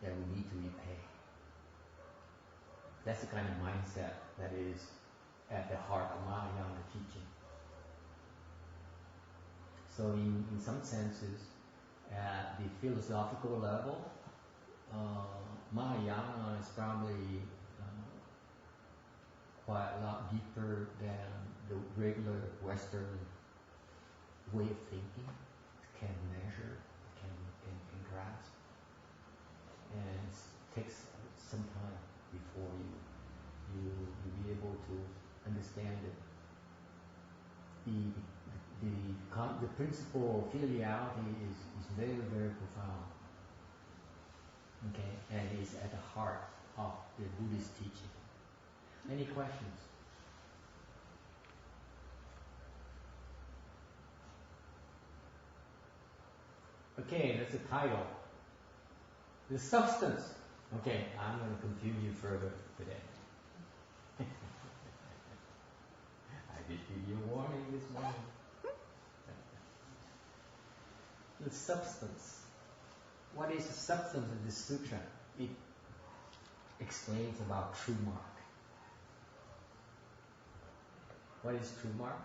B: that we need to repay. That's the kind of mindset that is at the heart of Mahayana teaching. So in some senses, at the philosophical level, Mahayana is probably quite a lot deeper than the regular Western way of thinking. It can measure, can grasp, and it takes some time before you be able to understand it. The principle of filiality is very, very profound. Okay, and is at the heart of the Buddhist teaching. Any questions? Okay, that's the title. The substance. Okay, I'm going to confuse you further today. I did give you a warning this morning. The substance. What is the substance of this sutra? It explains about true mark. What is true mark?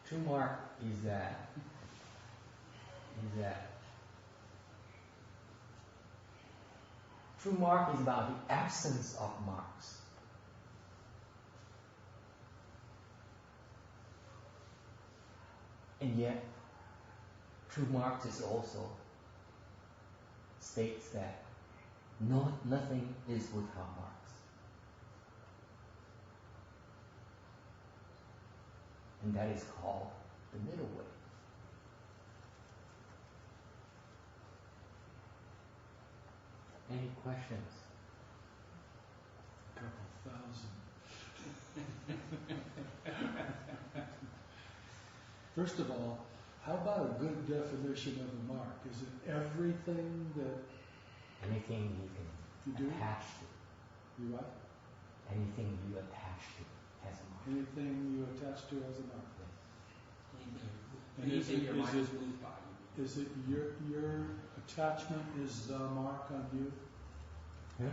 B: True mark is that true mark is about the absence of marks. And yet, true marks is also states that nothing is without marks. And that is called the middle way. Any questions?
D: A couple thousand. First of all, how about a good definition of a mark? Is it everything that
B: Anything you
D: you
B: can
D: do?
B: attach to.
D: You what?
B: Anything you attach to has a mark.
D: Anything you attach to as a mark. And
E: Anything your mind
D: is
E: is moved by.
D: Is it your attachment is the mark on you?
B: Huh?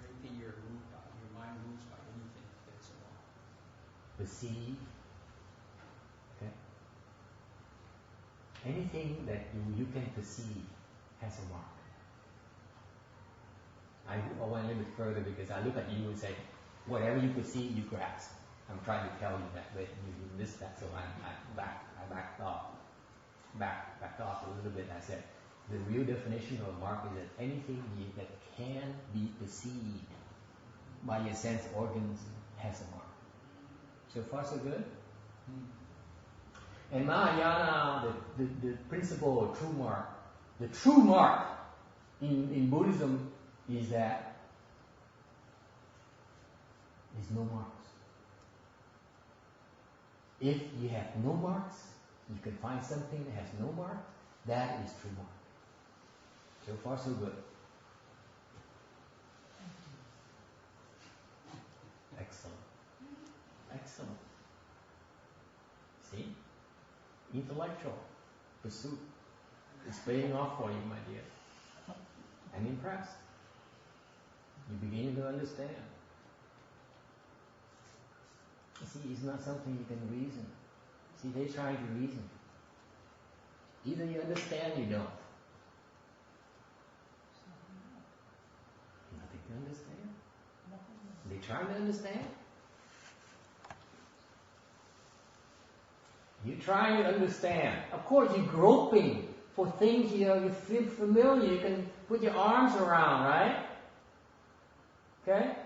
E: Everything you're moved by, your mind moves by anything that's a mark.
B: Perceive. Okay. Anything that you can perceive has a mark. I went a little bit further because I look at you and say, whatever you perceive, you grasp. I'm trying to tell you that, but you missed that, so I backed off a little bit. I said, The real definition of a mark is that anything that can be perceived by your sense organs has a mark. So far, so good? And Mahayana, the principle of true mark, the true mark in Buddhism is that there's no marks. If you have no marks, you can find something that has no mark, that is true mark. So far, so good. Excellent. Excellent. See? Intellectual pursuit is paying off for you, my dear. I'm impressed. You're beginning to understand. You see, it's not something you can reason. See, they're trying to reason. Either you understand or you don't. Nothing to understand. They trying to understand. You're trying to understand. Of course, you're groping for things you feel familiar. You can put your arms around, right? Okay?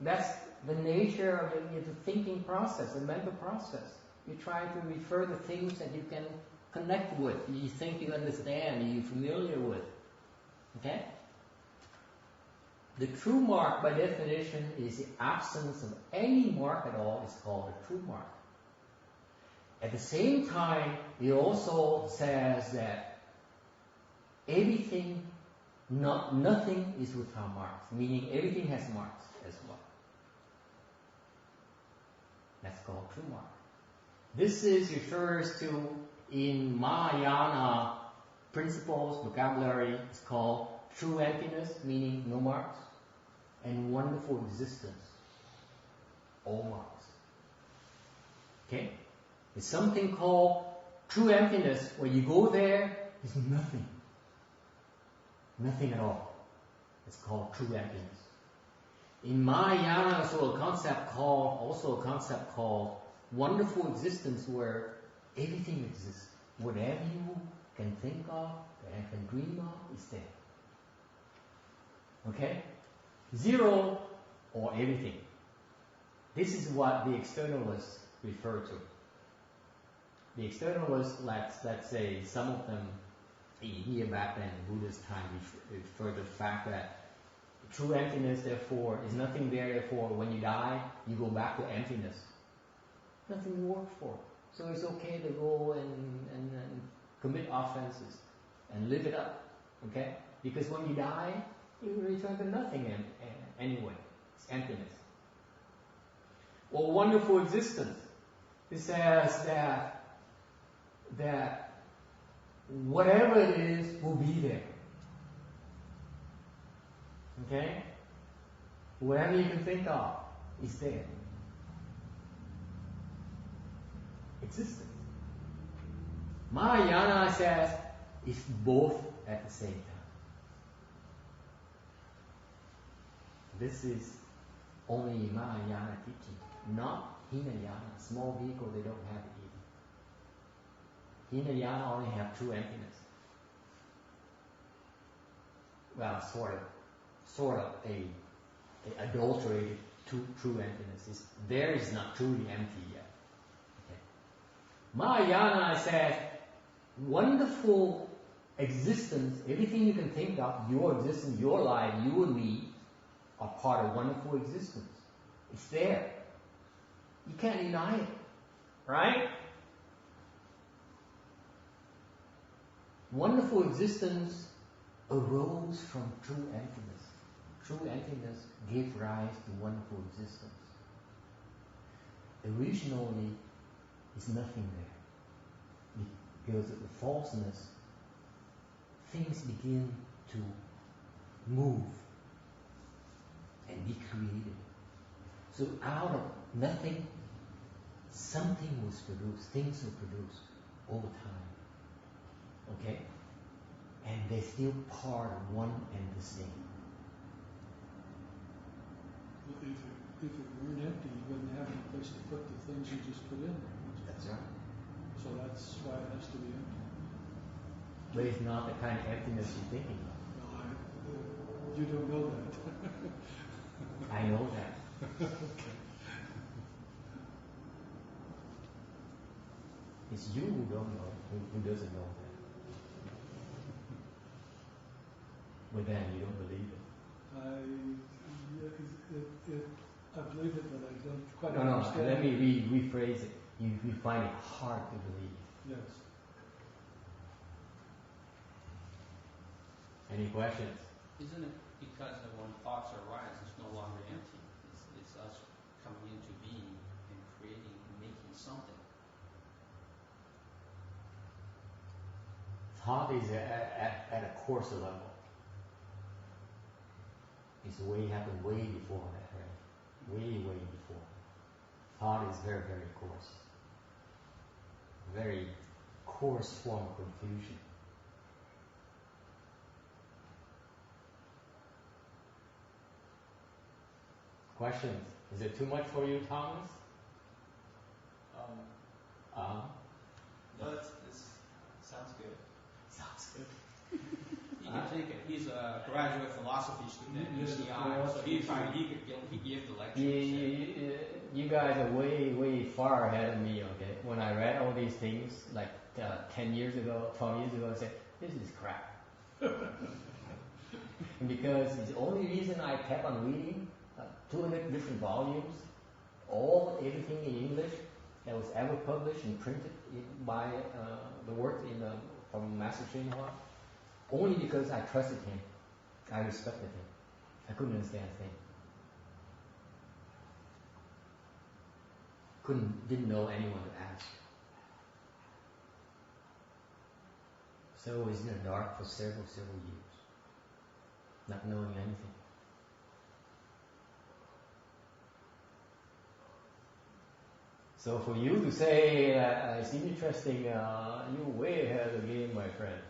B: That's the nature of the thinking process, the mental process. You're trying to refer to things that you can connect with, you think you understand, you're familiar with. Okay? The true mark, by definition, is the absence of any mark at all. It's called a true mark. At the same time, it also says that everything, nothing is without marks, meaning everything has marks as well. That's called true mark. This refers to, in Mahayana principles, vocabulary, it's called true emptiness, meaning no marks, and wonderful existence, all marks. Okay? It's something called true emptiness, where you go there, there's nothing. Nothing at all. It's called true emptiness. In Mahayana, also a concept called wonderful existence, where everything exists. Whatever you can think of, whatever you can dream of, is there. Okay? Zero or everything. This is what the externalists refer to. The externalists, let's say, some of them, here back then in Buddha's time, refer to the fact that true emptiness, therefore, is nothing there, therefore, when you die, you go back to emptiness. Nothing to work for. So it's okay to go and commit offenses and live it up. Okay? Because when you die, you return to nothing anyway. It's emptiness. Well, wonderful existence. It says that whatever it is will be there. Okay? Whatever you can think of is there. Existence. Mahayana says it's both at the same time. This is only Mahayana teaching, not Hinayana. Small vehicle, they don't have it either. Hinayana only have true emptiness. Well, sort of a adulterated true emptiness. There is not truly empty yet. Okay. Mahayana says wonderful existence, everything you can think of, your existence, your life, you and me, are part of wonderful existence. It's there. You can't deny it. Right? Wonderful existence arose from true emptiness. True emptiness gave rise to wonderful existence. Originally, is nothing there. Because of the falseness, things begin to move and be created. So out of nothing, something was produced. Things were produced over time. Okay? And they're still part of one and the same.
D: If it weren't empty, you wouldn't have any place to put the things you just put in there.
B: That's right.
D: So that's why it has to be empty.
B: but it's not the kind of emptiness you're thinking of.
D: No, you don't know that.
B: I know that.
D: Okay.
B: It's you who don't know, who doesn't know that. But then you don't believe it.
D: I believe it, but I don't quite
B: No,
D: understand.
B: let me rephrase it. You find it hard to believe.
D: Yes.
B: Any questions?
E: Isn't it because that when thoughts arise, it's no longer empty? It's us coming into being and creating and making something.
B: Thought is at a coarser level. It's happened way before that, right? Way before. Thought is very, very coarse. Very coarse form of confusion. Questions? Is it too much for you, Thomas?
A: No, this sounds good.
B: Sounds good.
E: You can take it. He's a graduate philosophy student at UCI, so he could give the lecture.
B: You guys are way far ahead of me, okay? When I read all these things, like 10 years ago, 12 years ago, I said, this is crap. And because it's the only reason I kept on reading 200 different volumes, everything in English that was ever published and printed by the work from Master Shinhwa, only because I trusted him, I respected him. I couldn't understand a thing. Didn't know anyone to ask. So I was in the dark for several years, not knowing anything. So for you to say that it's interesting, you're way ahead of the game, my friend.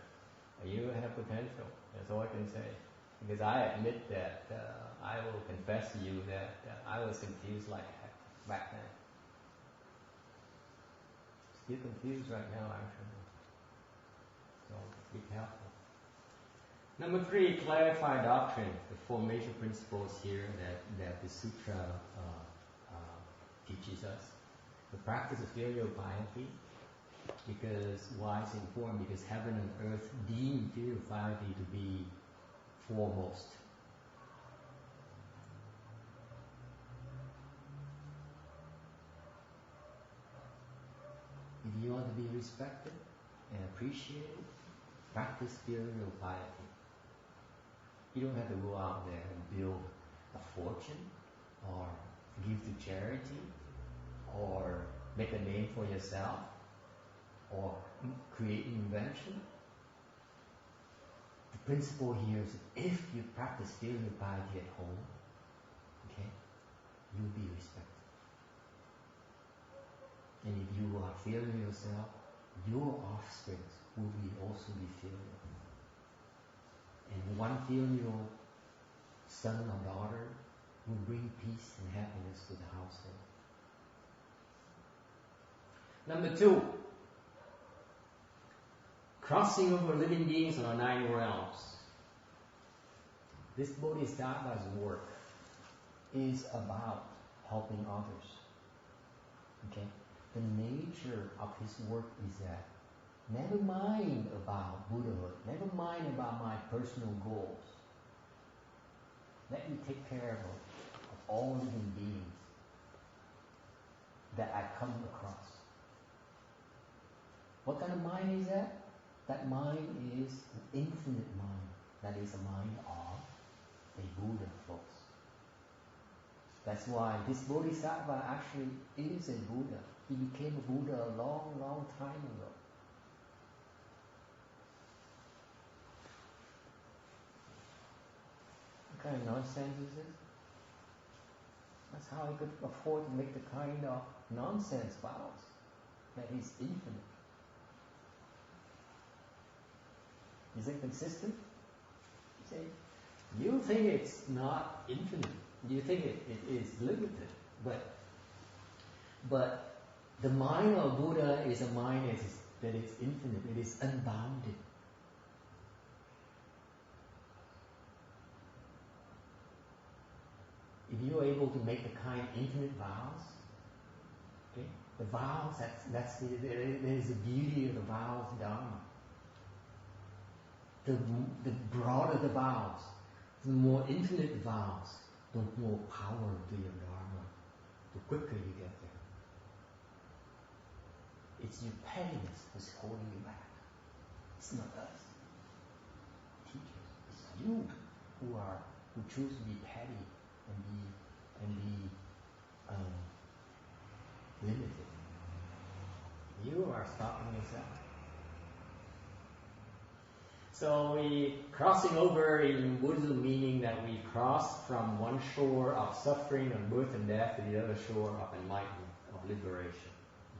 B: You have potential. That's all I can say. Because I admit that I will confess to you that I was confused like heck back then. Still confused right now, actually. So be careful. Number 3, clarify doctrine. The formation principles here that the Sutra teaches us. The practice of filial piety. Because why it's important? Because heaven and earth deem filial piety to be foremost. If you want to be respected and appreciated, practice filial piety. You don't have to go out there and build a fortune or give to charity or make a name for yourself or create an invention. The principle here is that if you practice filial piety at home, okay, you'll be respected. And if you are filial yourself, your offspring will also be filial. And one filial son or daughter will bring peace and happiness to the household. Number 2, crossing over living beings on our 9 realms. This Bodhisattva's work is about helping others. Okay? The nature of his work is that never mind about Buddhahood, never mind about my personal goals. Let me take care of all living beings that I come across. What kind of mind is that? That mind is an infinite mind. That is a mind of a Buddha, folks. That's why this Bodhisattva actually is a Buddha. He became a Buddha a long time ago. What kind of nonsense is this? That's how he could afford to make the kind of nonsense vows. That he's infinite. Is it consistent? You say, you think it's not infinite. You think it is limited. But the mind of Buddha is a mind that is infinite. It is unbounded. if you're able to make the kind infinite vows, okay, the vows, that's the beauty of the vows Dharma. The broader the vows, the more infinite vows, the more power to your Dharma, the quicker you get there. It's your pettiness that's holding you back. It's not us. Teachers. It's you who choose to be petty and be limited. You are stopping yourself. So we crossing over in Buddhism, meaning that we cross from one shore of suffering and birth and death to the other shore of enlightenment, of liberation.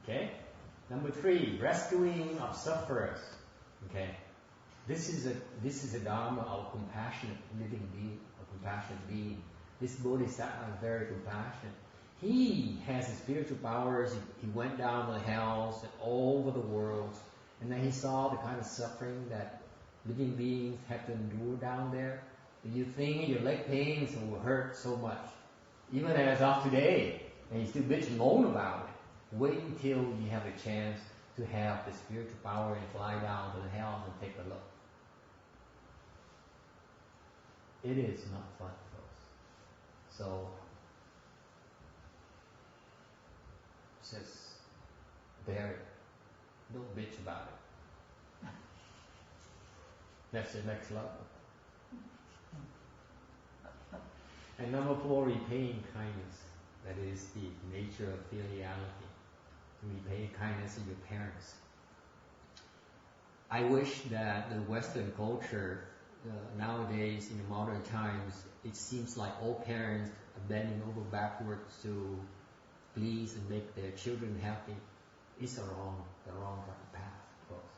B: Okay? Number 3, rescuing of sufferers. Okay? This is a dharma of compassionate living being, a compassionate being. This Bodhisattva is very compassionate. He has his spiritual powers. He went down the hells and all over the world, and then he saw the kind of suffering that living beings have to endure down there. Do you think your leg pains will hurt so much? Even as of today, and you still bitch and moan about it. Wait until you have a chance to have the spiritual power and fly down to the hells and take a look. It is not fun, folks. So, just bear it. Don't bitch about it. That's the next level. And number 4, repaying kindness. That is the nature of filiality. To repay kindness of your parents. I wish that the Western culture nowadays, in the modern times, it seems like all parents are bending over backwards to please and make their children happy. It's the wrong path, of course.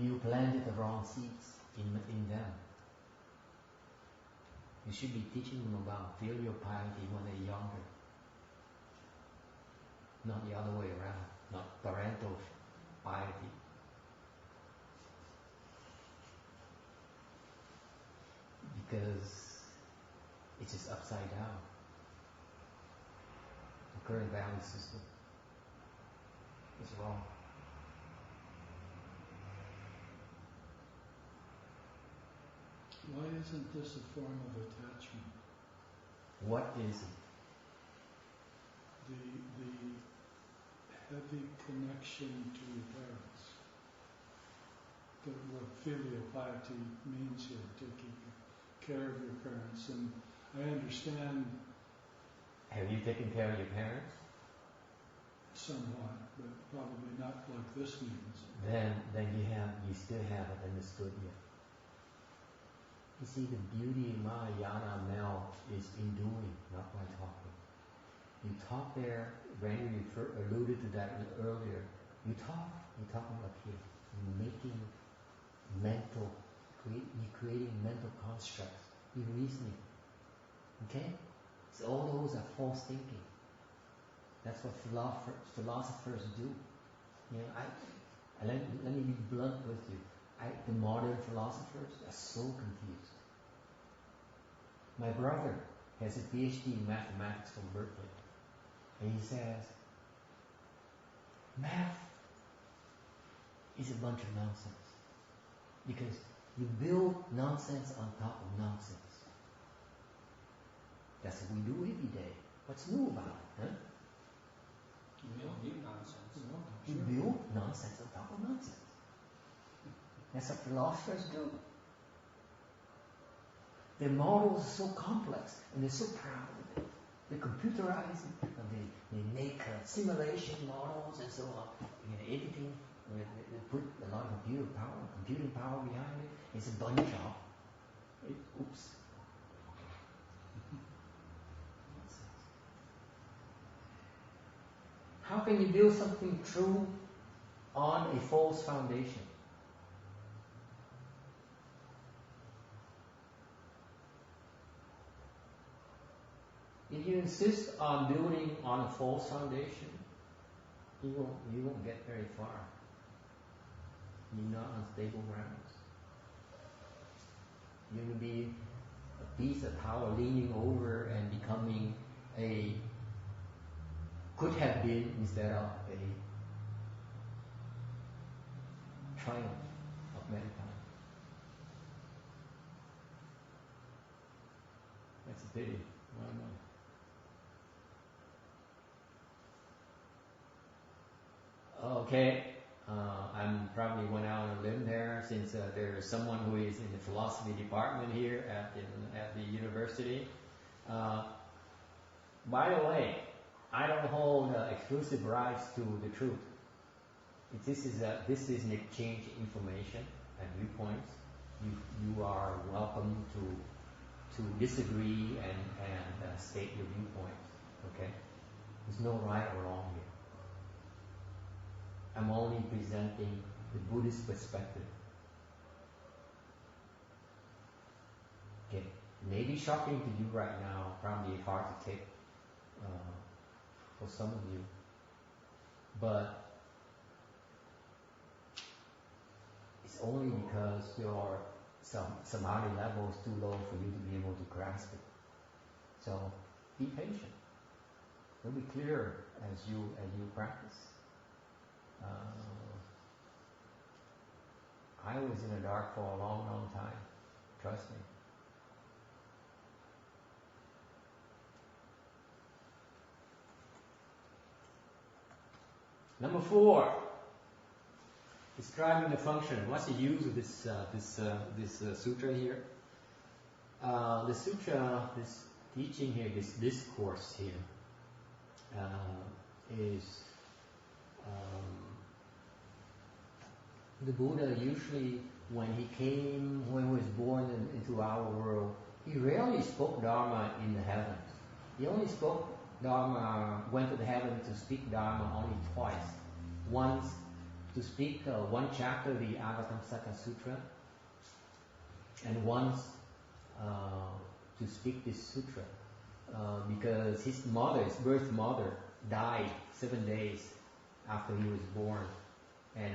B: You planted the wrong seeds in them. You should be teaching them about filial piety when they're younger. Not the other way around. Not parental piety. Because it's just upside down. The current value system is wrong.
D: Why isn't this a form of attachment?
B: What is it?
D: The heavy connection to your parents. What filial piety means here, taking care of your parents. And I understand.
B: Have you taken care of your parents?
D: Somewhat, but probably not like this means.
B: Then you still haven't understood yet. You see, the beauty of Mahayana now is in doing, not by talking. You talk there, Randy alluded to that earlier. You're talking up here. You're creating mental constructs. You're reasoning. Okay? So all those are false thinking. That's what philosophers do. You know, let me be blunt with you. The modern philosophers are so confused. My brother has a PhD in mathematics from Berkeley. And he says, math is a bunch of nonsense. Because you build nonsense on top of nonsense. That's what we do every day. What's new about it, huh?
E: You build new nonsense.
B: You build nonsense on top of nonsense. That's what philosophers do. Their models are so complex and they're so proud of it. They computerize it and they make simulation models and so on. You know, everything, they put a lot of computing power behind it. It's a bunch of, oops. How can you build something true on a false foundation? If you insist on building on a false foundation, you won't get very far. You're not on stable grounds. You're going to be a piece of power leaning over and becoming a could have been instead of a triumph of mankind. That's a pity. Why not? Okay, I'm probably went out on a limb there since there is someone who is in the philosophy department here at the university. By the way, I don't hold exclusive rights to the truth. This is an exchange information and viewpoints. You are welcome to disagree and state your viewpoints. Okay, there's no right or wrong here. I'm only presenting the Buddhist perspective. Okay, maybe shocking to you right now, probably hard to take for some of you, but it's only because your samadhi level is too low for you to be able to grasp it. So be patient. It'll be clearer as you practice. I was in the dark for a long, long time. Trust me. Number 4, describing the function. What's the use of this sutra here? The sutra, this teaching here, this discourse here, is the Buddha usually, when he was born into our world, he rarely spoke Dharma in the heavens. He only spoke Dharma, went to the heaven to speak Dharma only twice. Once to speak one chapter of the Avatamsaka Sutra, and once to speak this sutra, because his birth mother, died 7 days after he was born, and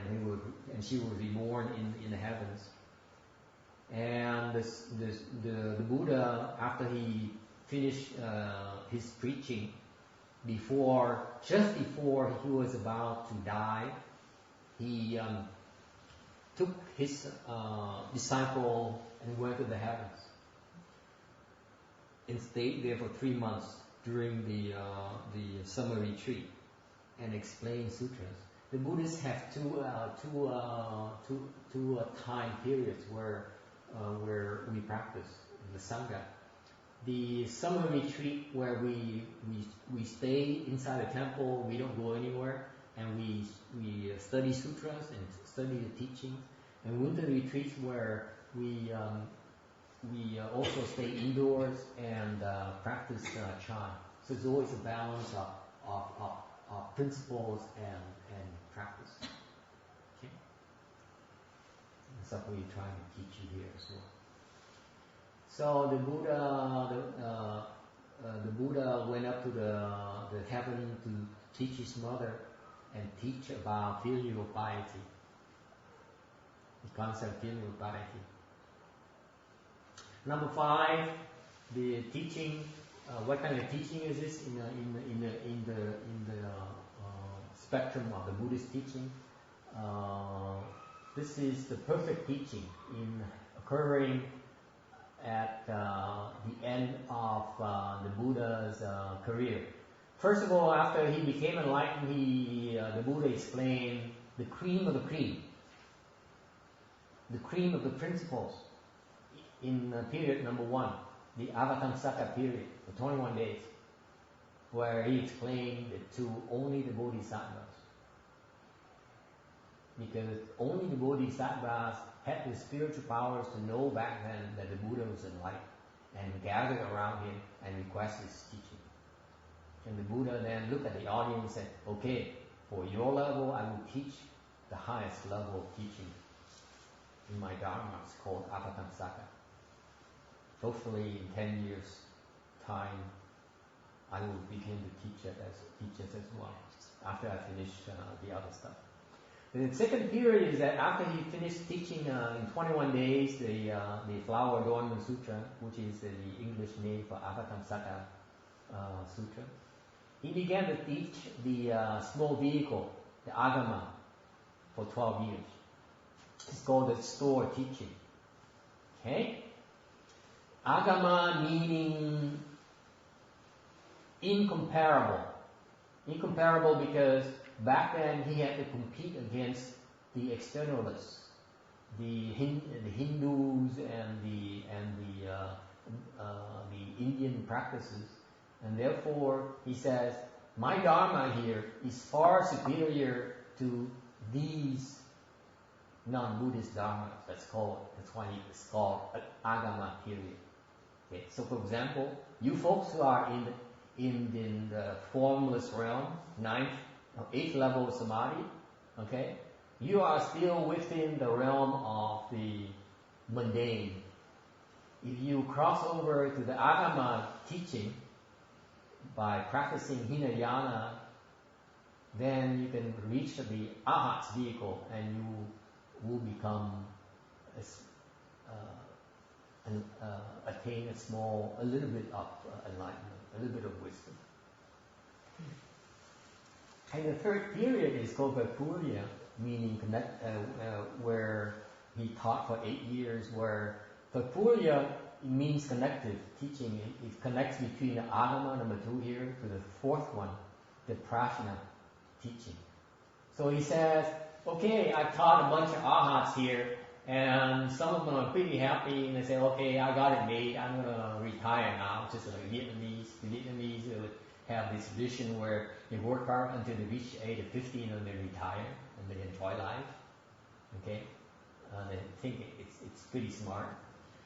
B: she was reborn in the heavens. And the Buddha, after he finished his preaching, just before he was about to die, he took his disciple and went to the heavens and stayed there for 3 months during the summer retreat and explained sutras. The Buddhists have two time periods where we practice the Sangha. The summer retreat where we stay inside the temple, we don't go anywhere, and we study sutras and study the teachings. And winter retreats where we also stay indoors and practice Chan. So it's always a balance of principles and practice. Okay, that's what we're trying to teach you here as well. So the Buddha went up to the heaven to teach his mother and teach about filial piety, the concept of filial piety. Number 5, the teaching. What kind of teaching is this in the spectrum of the Buddhist teaching? This is the perfect teaching occurring at the end of the Buddha's career. First of all, after he became enlightened, the Buddha explained the cream of the cream, the cream of the principles in period number 1, the Avatamsaka period, for 21 days, where he explained it to only the Bodhisattvas. Because only the Bodhisattvas had the spiritual powers to know back then that the Buddha was enlightened, and gathered around him and requested his teaching. And the Buddha then looked at the audience and said, okay, for your level, I will teach the highest level of teaching in my Dharma. It's called Avatamsaka. Hopefully in 10 years' time, I will begin to teach it as well, after I finish the other stuff. The second period is that after he finished teaching in 21 days the Flower Adornment Sutra, which is the English name for Avatamsaka Sutra, he began to teach the small vehicle, the Agama, for 12 years. It's called the store teaching. Okay? Agama meaning incomparable. Incomparable because back then he had to compete against the externalists, the Hindus and the Indian practices, and therefore he says my Dharma here is far superior to these non-Buddhist dharmas. That's why it's called Agama period. Okay, so for example, you folks who are in the formless realm, 9th or 8th level of samadhi, okay, you are still within the realm of the mundane. If you cross over to the Agama teaching by practicing Hinayana, then you can reach the Arhat's vehicle and you will become attain a little bit of enlightenment, a little bit of wisdom. And the third period is called Vaipurya, meaning where he taught for 8 years, where Vaipurya means connective teaching. It connects between the Agama, number 2 here, to the fourth one, the Prajna teaching. So he says, okay, I've taught a bunch of Arhats here, and some of them are pretty happy, and they say, okay, I got it made, I'm going to retire now, just like Vietnamese. The Vietnamese would have this tradition where they work hard until they reach the age of 50 and then they retire, and they enjoy life. Okay? They think it's pretty smart.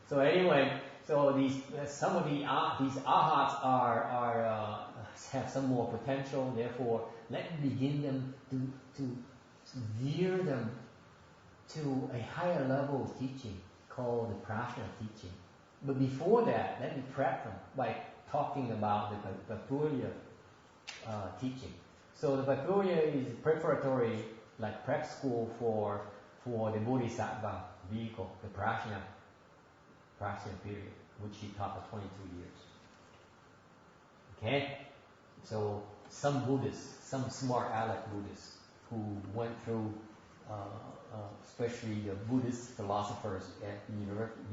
B: So anyway, so some of these Arhats have some more potential, therefore let me begin them to veer them to a higher level of teaching called the Prajna teaching. But before that, let me prep them by talking about the Vaipurya teaching. So the Vaipurya is preparatory, like prep school for the Bodhisattva vehicle, the Prajna period, which he taught for 22 years. Okay? So some Buddhists, some smart aleck Buddhists who went through especially the Buddhist philosophers at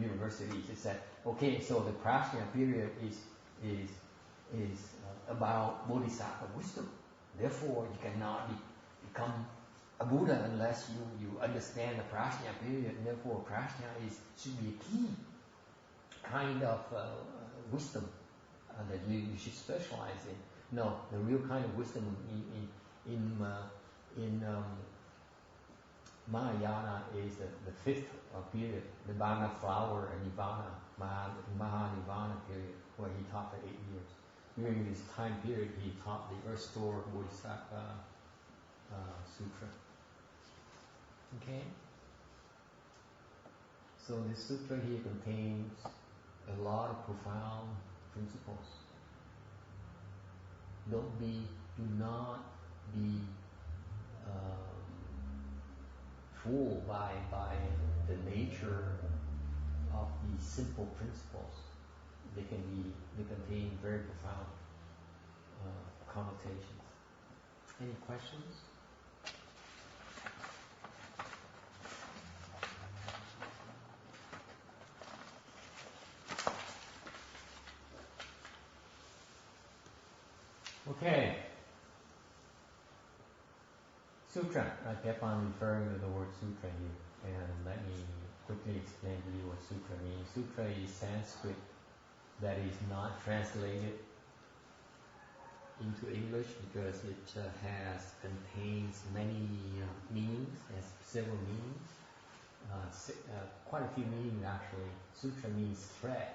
B: universities, they said, okay, so the Prajna period is about Bodhisattva wisdom. Therefore, you cannot become a Buddha unless you understand the Prajna period. And therefore, Prajna should be a key kind of wisdom that you should specialize in. No, the real kind of wisdom in Mahayana is the fifth period, the Nirvana flower and Nirvana, Maha-Nirvana period, where he taught for 8 years. During this time period, he taught the Earth Store Bodhisattva Sutra. Okay? So this sutra here contains a lot of profound principles. Do not be fooled by the nature of these simple principles. They contain very profound connotations. Any questions? Okay. Sutra. I kept on referring to the word sutra here, and let me quickly explain to you what sutra means. Sutra is Sanskrit that is not translated into English because it contains many meanings, has several meanings, quite a few meanings actually. Sutra means thread,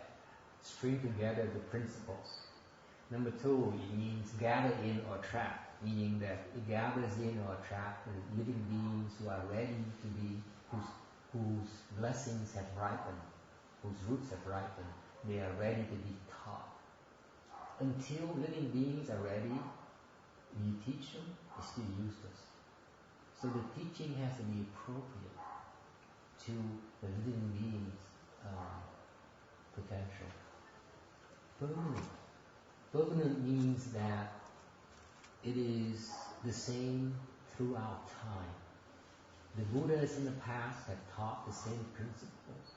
B: string together the principles. Number 2, it means gather in or trap, meaning that it gathers in or trap the living beings who are ready to be, whose blessings have ripened, whose roots have ripened. They are ready to be taught. Until living beings are ready, you teach them, it's still useless. So the teaching has to be appropriate to the living being's potential. Permanent. Permanent means that it is the same throughout time. The Buddhas in the past have taught the same principles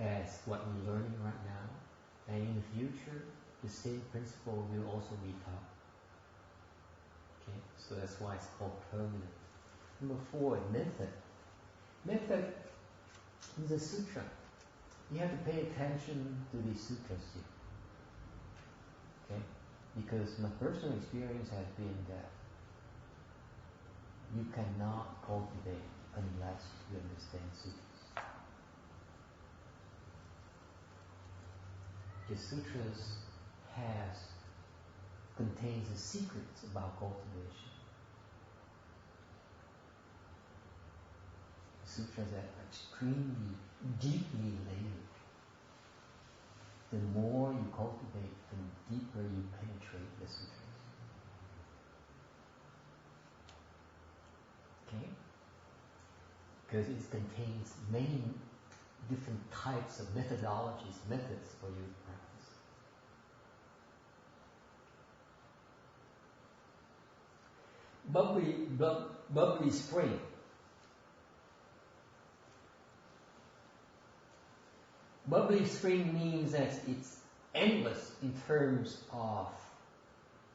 B: as what we're learning right now, and in the future, the same principle will also be taught. Okay, so that's why it's called permanent. Number 4, method. Method is a sutra. You have to pay attention to these sutras here. Okay, because my personal experience has been that you cannot cultivate unless you understand sutras. The sutras contains the secrets about cultivation. Sutras are extremely deeply layered. The more you cultivate, the deeper you penetrate the sutras. Okay? Because it contains many different types of methodologies, methods for you to practice. Bubbly spring. Bubbly spring means that it's endless in terms of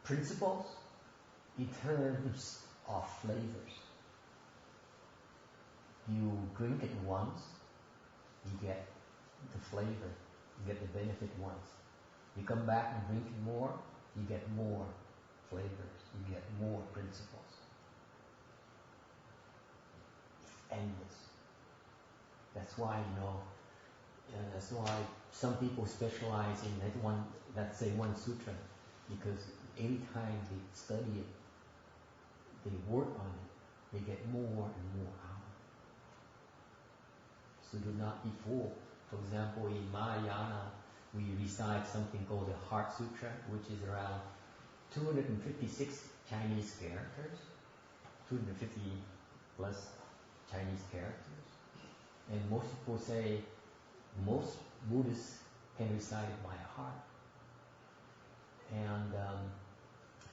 B: principles, in terms of flavors. You drink it once, you get the flavor, you get the benefit once. You come back and drink it more, you get more flavors, you get more principles. It's endless. That's why, that's why some people specialize in that one, let's say one sutra, because every time they study it, they work on it, they get more and more out. So do not be fooled. For example, in Mahayana, we recite something called the Heart Sutra, which is around 256 Chinese characters, 250 plus Chinese characters. And most people say most Buddhists can recite it by heart. And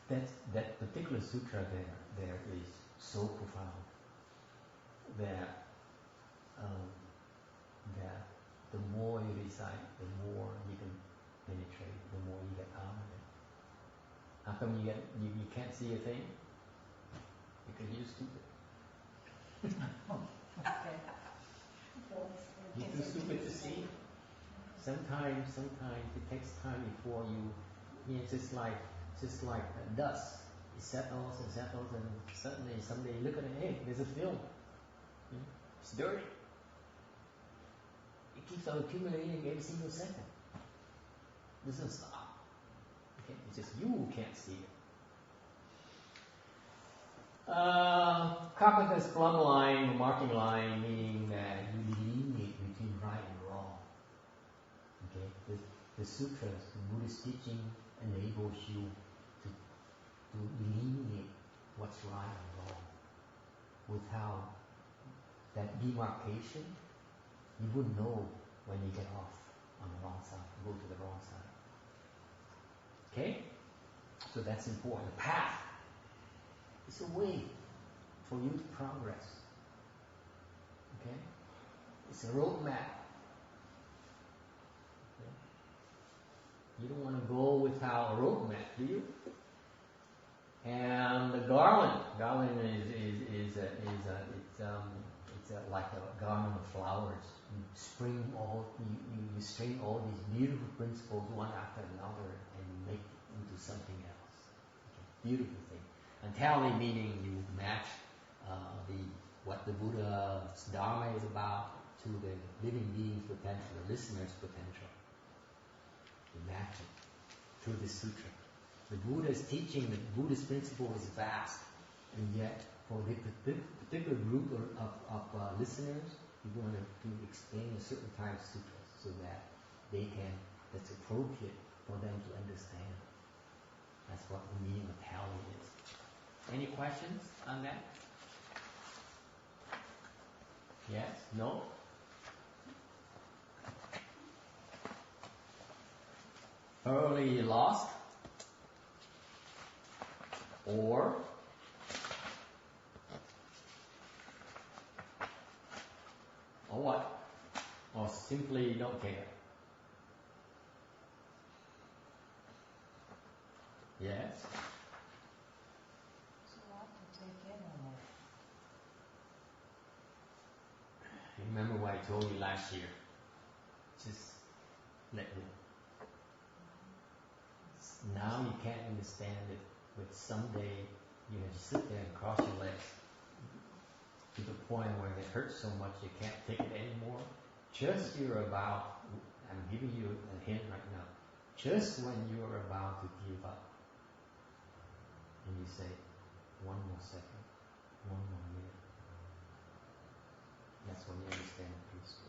B: that particular sutra there is so profound that the more you recite, the more you can penetrate, the more you get out of it. How come you can't see a thing? Because you're stupid. You're too stupid to see. Sometimes it takes time before it's just like dust. It settles and suddenly someday you look at it, hey, there's a film. It's dirty. It keeps on accumulating every single second. It doesn't stop. Okay? It's just you who can't see it. Carpenter's plumb line, marking line, meaning that you delineate between right and wrong. Okay? The sutras, the Buddhist teaching enables you to delineate what's right and wrong. Without that demarcation, you wouldn't know when you get off on the wrong side, go to the wrong side. Okay? So that's important. The path is a way for you to progress. Okay? It's a roadmap. Okay? You don't want to go without a roadmap, do you? And the garland is like a garland of flowers. You string all these beautiful principles one after another and make it into something else. Okay. Beautiful thing. Entirely meaning you match what the Buddha's Dharma is about to the living being's potential, the listener's potential. You match it through the sutra. The Buddha's teaching, the Buddhist principle is vast, and yet for the particular group of listeners, you want to explain a certain type of sutras so that that's appropriate for them to understand. That's what the meaning of Tally is. Any questions on that? Yes? No? Thoroughly lost? Or what? Or simply don't care? Yes?
C: It's a lot to take in on that.
B: Remember what I told you last year? Just let go. Now you can't understand it, but someday you sit there and cross your legs to the point where it hurts so much you can't take it anymore. Just I'm giving you a hint right now. Just when you're about to give up, and you say, one more second, one more minute. That's when you understand the principles.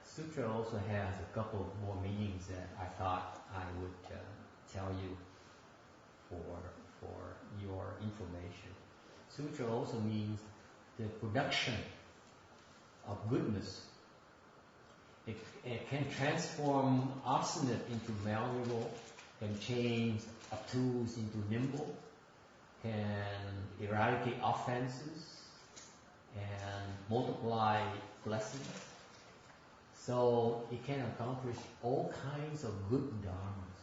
B: Sutra also has a couple more meanings that I thought I would tell you for your information. Sutra also means the production of goodness. It can transform obstinate into malleable, can change obtuse into nimble, can eradicate offenses, and multiply blessings. So it can accomplish all kinds of good dharmas.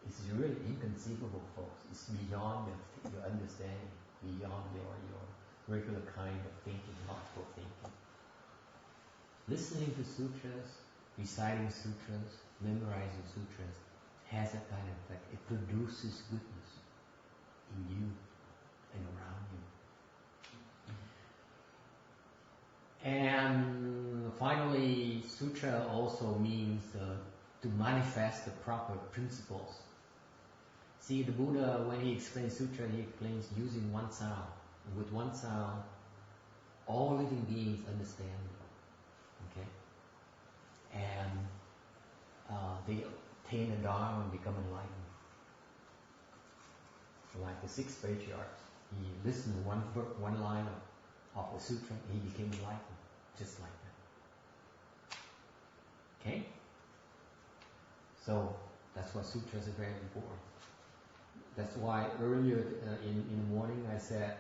B: It's really inconceivable, folks. It's beyond your understanding, beyond your regular kind of thinking, logical thinking. Listening to sutras, reciting sutras, memorizing sutras has that kind of effect. It produces goodness in you and around you. And finally, sutra also means to manifest the proper principles. See, the Buddha, when he explains sutra, he explains using one sound. And with one sound, all living beings understand it. Okay? And they attain a dharma and become enlightened. Like the six patriarchs, he listened to one line of the sutra, and he became enlightened, just like that. Okay? So that's why sutras are very important. That's why earlier in the morning I said,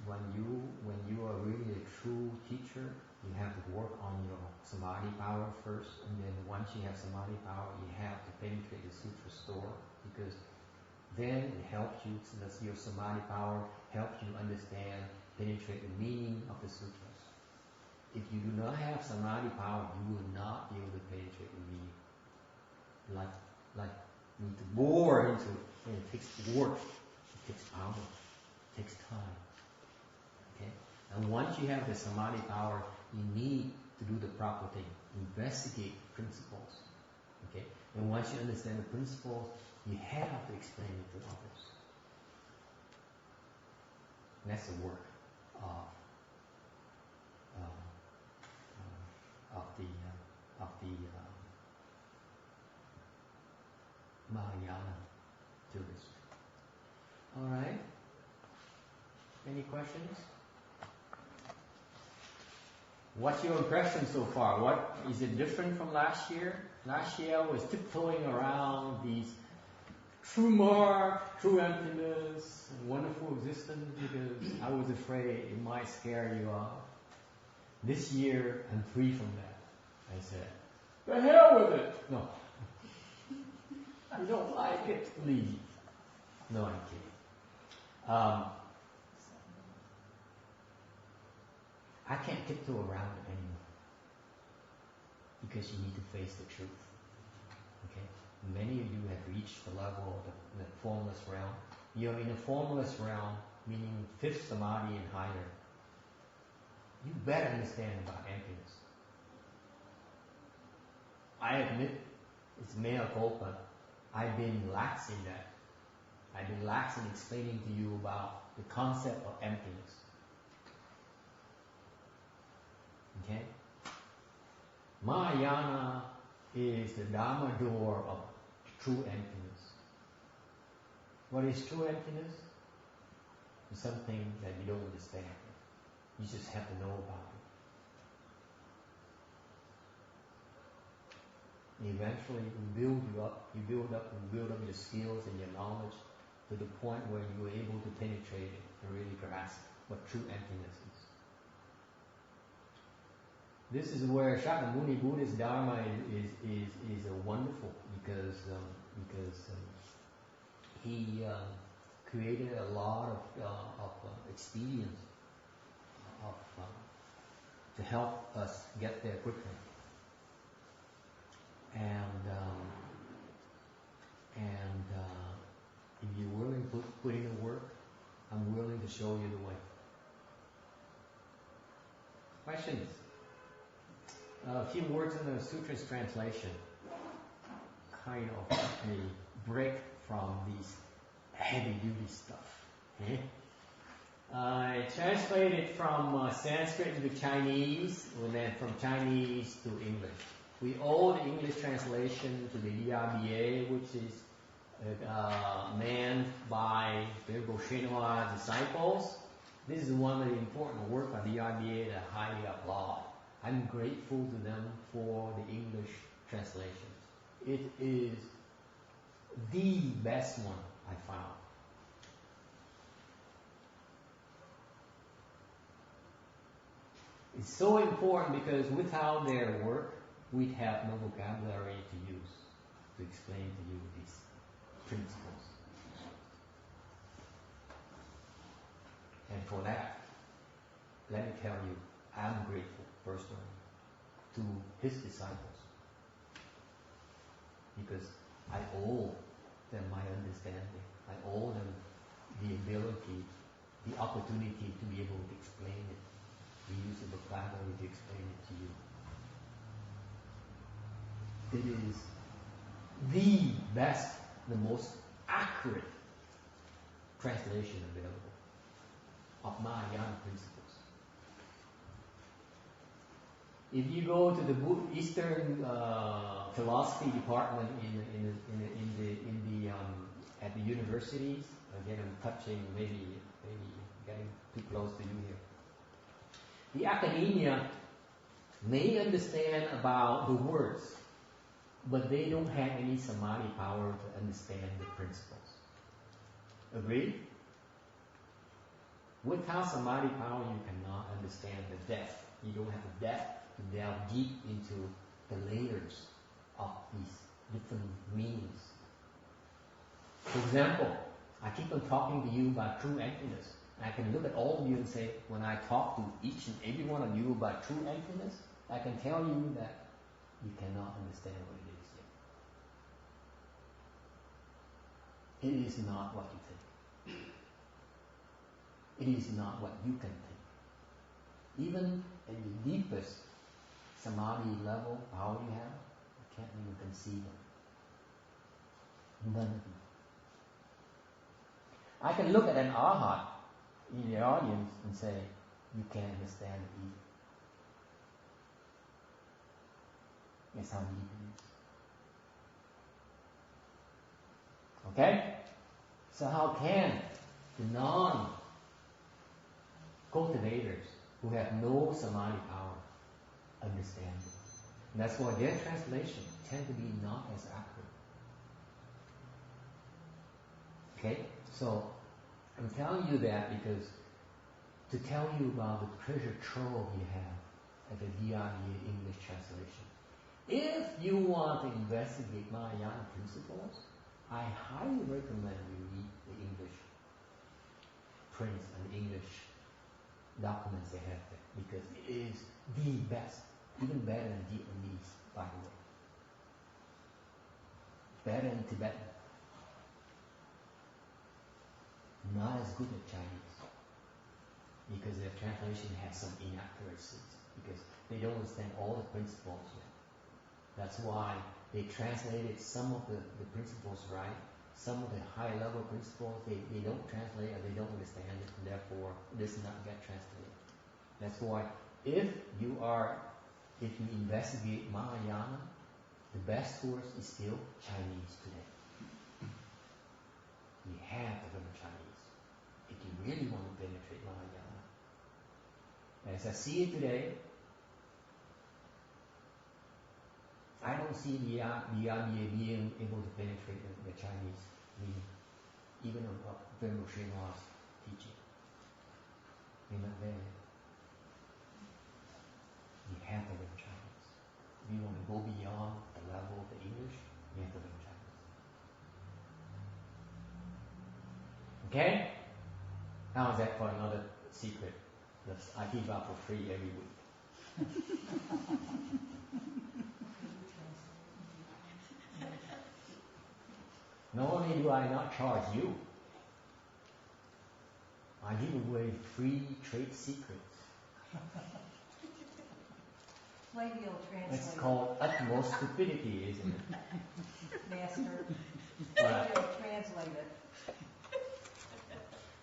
B: when you are really a true teacher, you have to work on your samadhi power first, and then once you have samadhi power, you have to penetrate the sutra store, because then it helps you, so that's your samadhi power helps you understand, penetrate the meaning of the sutras. If you do not have samadhi power, you will not be able to penetrate the meaning. Like you need to bore into it, and it takes work, it takes power, it takes time. Okay? And once you have the samadhi power, you need to do the proper thing. Investigate principles. Okay? And once you understand the principles, you have to explain it to others. And that's the work of the Mahayana tourist. All right. Any questions? What's your impression so far? What is it different from last year? Last year I was tiptoeing around these true mark, true emptiness, and wonderful existence, because I was afraid it might scare you off. This year I'm free from that. I said, the hell with it! No. You don't like it? Leave. No, I'm kidding. I can't tiptoe around it anymore, because you need to face the truth. Okay? Many of you have reached the level of the formless realm. You're in a formless realm, meaning fifth samadhi and higher. You better understand about emptiness. I admit, it's mea culpa. I've been lax in that. I've been lax in explaining to you about the concept of emptiness. Okay? Mahayana is the Dharma door of true emptiness. What is true emptiness? It's something that you don't understand. You just have to know about it. And eventually you build up your skills and your knowledge to the point where you are able to penetrate it and really grasp what true emptiness is. This is where Shakyamuni Buddhist Dharma is wonderful because he created a lot of experience to help us get there quickly. And if you're willing to put in the work, I'm willing to show you the way. Questions? A few words in the Sutra's translation, kind of a break from these heavy-duty stuff. Okay? I translated from Sanskrit into Chinese, and then from Chinese to English. We owe the English translation to the DRBA, which is manned by the Goshenwa disciples. This is one of the important work by the DRBA that I highly applaud. I'm grateful to them for the English translation. It is the best one I found. It's so important because without their work, we'd have no vocabulary to use to explain to you these principles. And for that, let me tell you, I'm grateful personally to his disciples because I owe them my understanding. I owe them the ability, the opportunity to be able to explain it, to use the vocabulary to explain it to you. It is the best, the most accurate translation available of Mahayana principles. If you go to the Eastern philosophy department at the universities, again I'm touching maybe getting too close to you here. The academia may understand about the words, but they don't have any samadhi power to understand the principles. Agreed? Without samadhi power, you cannot understand the depth. You don't have the depth to delve deep into the layers of these different meanings. For example, I keep on talking to you about true emptiness. I can look at all of you and say, when I talk to each and every one of you about true emptiness, I can tell you that you cannot understand what it is yet. It is not what you think. It is not what you can think. Even in the deepest samadhi level, power you have, you can't even conceive of. None of you. I can look at an arhat in the audience and say, you can't understand it either. That's how deep it is. Okay? So how can the non-cultivators who have no samadhi power understand it? And that's why their translation tend to be not as accurate. Okay? So I'm telling you that because to tell you about the treasure trove you have at the DRBA English translation. If you want to investigate Mahayana principles, I highly recommend you read the English prints and the English documents they have there because it is the best, even better than Vietnamese, by the way. Better than Tibetan. Not as good as Chinese because their translation has some inaccuracies because they don't understand all the principles yet. That's why they translated some of the principles right. Some of the high level principles they don't translate or they don't understand it, and therefore it does not get translated. That's why if you investigate Mahayana, the best source is still Chinese today. You have to learn Chinese if you really want to penetrate Mahayana. As I see it today, I don't see the Vietnamese being able to penetrate the Chinese meaning, even of Venerable Srinivas' teaching. They're not there. You have to learn Chinese. If you want to go beyond the level of the English, you have to learn Chinese. Okay? How's that for another secret that I give out for free every week? Not only do I not charge you, I give away free trade secrets.
C: Maybe you'll translate.
B: It's called utmost stupidity, isn't it?
C: Master.
B: But,
C: Maybe you'll translate it.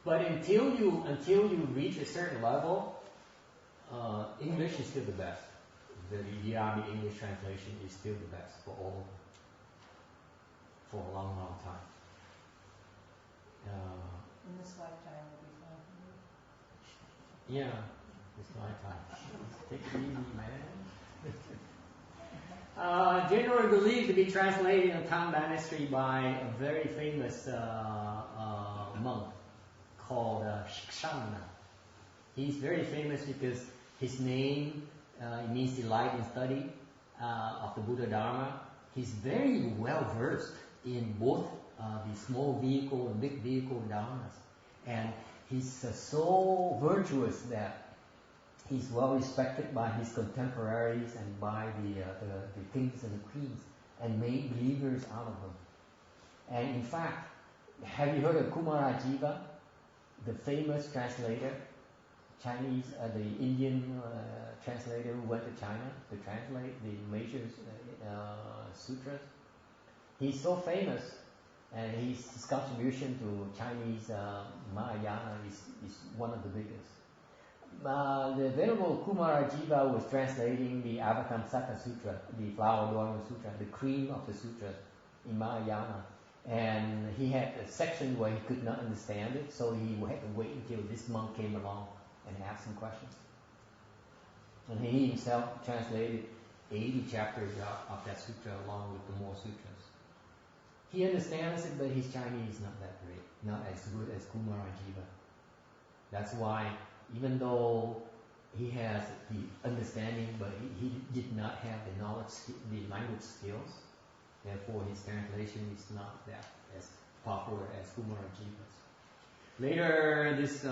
B: but until you reach a certain level, English is still the best. The Vietnamese English translation is still the best for all of them. For a long, long time.
C: In this lifetime will be fun for you.
B: Yeah, this lifetime. Take it easy, man. Generally believed to be translated in the Tang Dynasty by a very famous monk called Shikshamna. He's very famous because his name means delight in study of the Buddha Dharma. He's very well versed in both the small vehicle and big vehicle dharmas. And he's so virtuous that he's well respected by his contemporaries and by the kings and the queens, and made believers out of them. And in fact, have you heard of Kumarajiva, the famous translator, Chinese, the Indian translator who went to China to translate the major sutras? He's so famous, and his contribution to Chinese Mahayana is one of the biggest. The Venerable Kumarajiva was translating the Avatamsaka Sutra, the Flower Adornment Sutra, the cream of the sutras in Mahayana. And he had a section where he could not understand it, so he had to wait until this monk came along and asked him questions. And he himself translated 80 chapters of that sutra along with the more sutras. He understands it, but his Chinese is not that great, not as good as Kumarajiva. That's why, even though he has the understanding, but he did not have the knowledge, the language skills. Therefore, his translation is not that as popular as Kumarajiva's. Later, this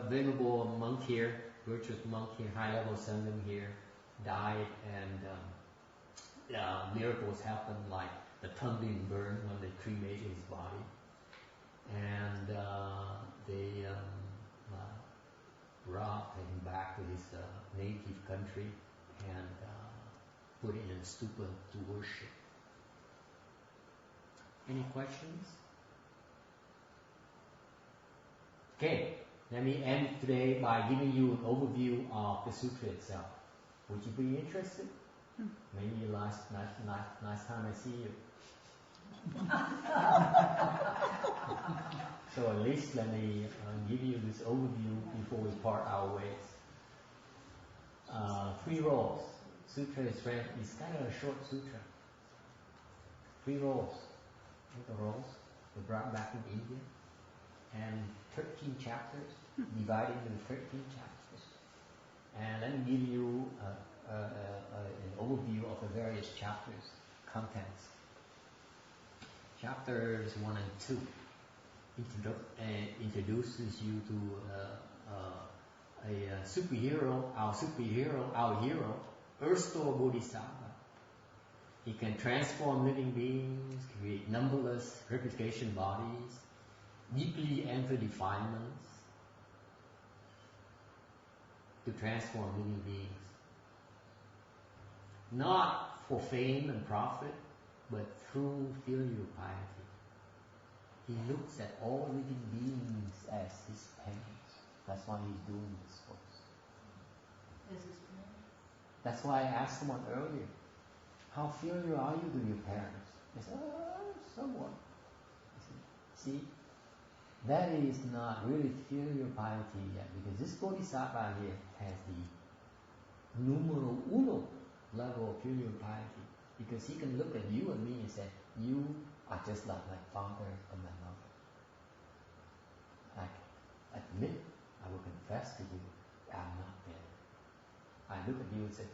B: venerable monk here, virtuous monk here, high-level Sangam here, died, and miracles happened, like the tongue didn't burn when they cremated his body, and they brought him back to his native country and put him in a stupa to worship. Any questions? Okay, let me end today by giving you an overview of the sutra itself. Would you be interested? Maybe last time I see you. So at least let me give you this overview before we part our ways. 3 roles. Sutra is kind of a short sutra. 3 roles. The roles were brought back from India, and 13 chapters, divided into 13 chapters. And let me give you an overview of the various chapters' contents. Chapters 1 and 2 introduces you to a superhero, our hero, Erstwhile Bodhisattva. He can transform living beings, create numberless replication bodies, deeply enter defilements to transform living beings. not for fame and profit, but through filial piety. He looks at all living beings as his parents. That's why he's doing this for us.
C: Is his parent?
B: That's why I asked someone earlier, how filial are you to your parents? They said, somewhat. See, that is not really filial piety yet, because this bodhisattva here has the numero uno level of filial piety, because he can look at you and me and say, you are just like my father and my mother. I admit, I will confess to you, I'm not there. I look at you and say,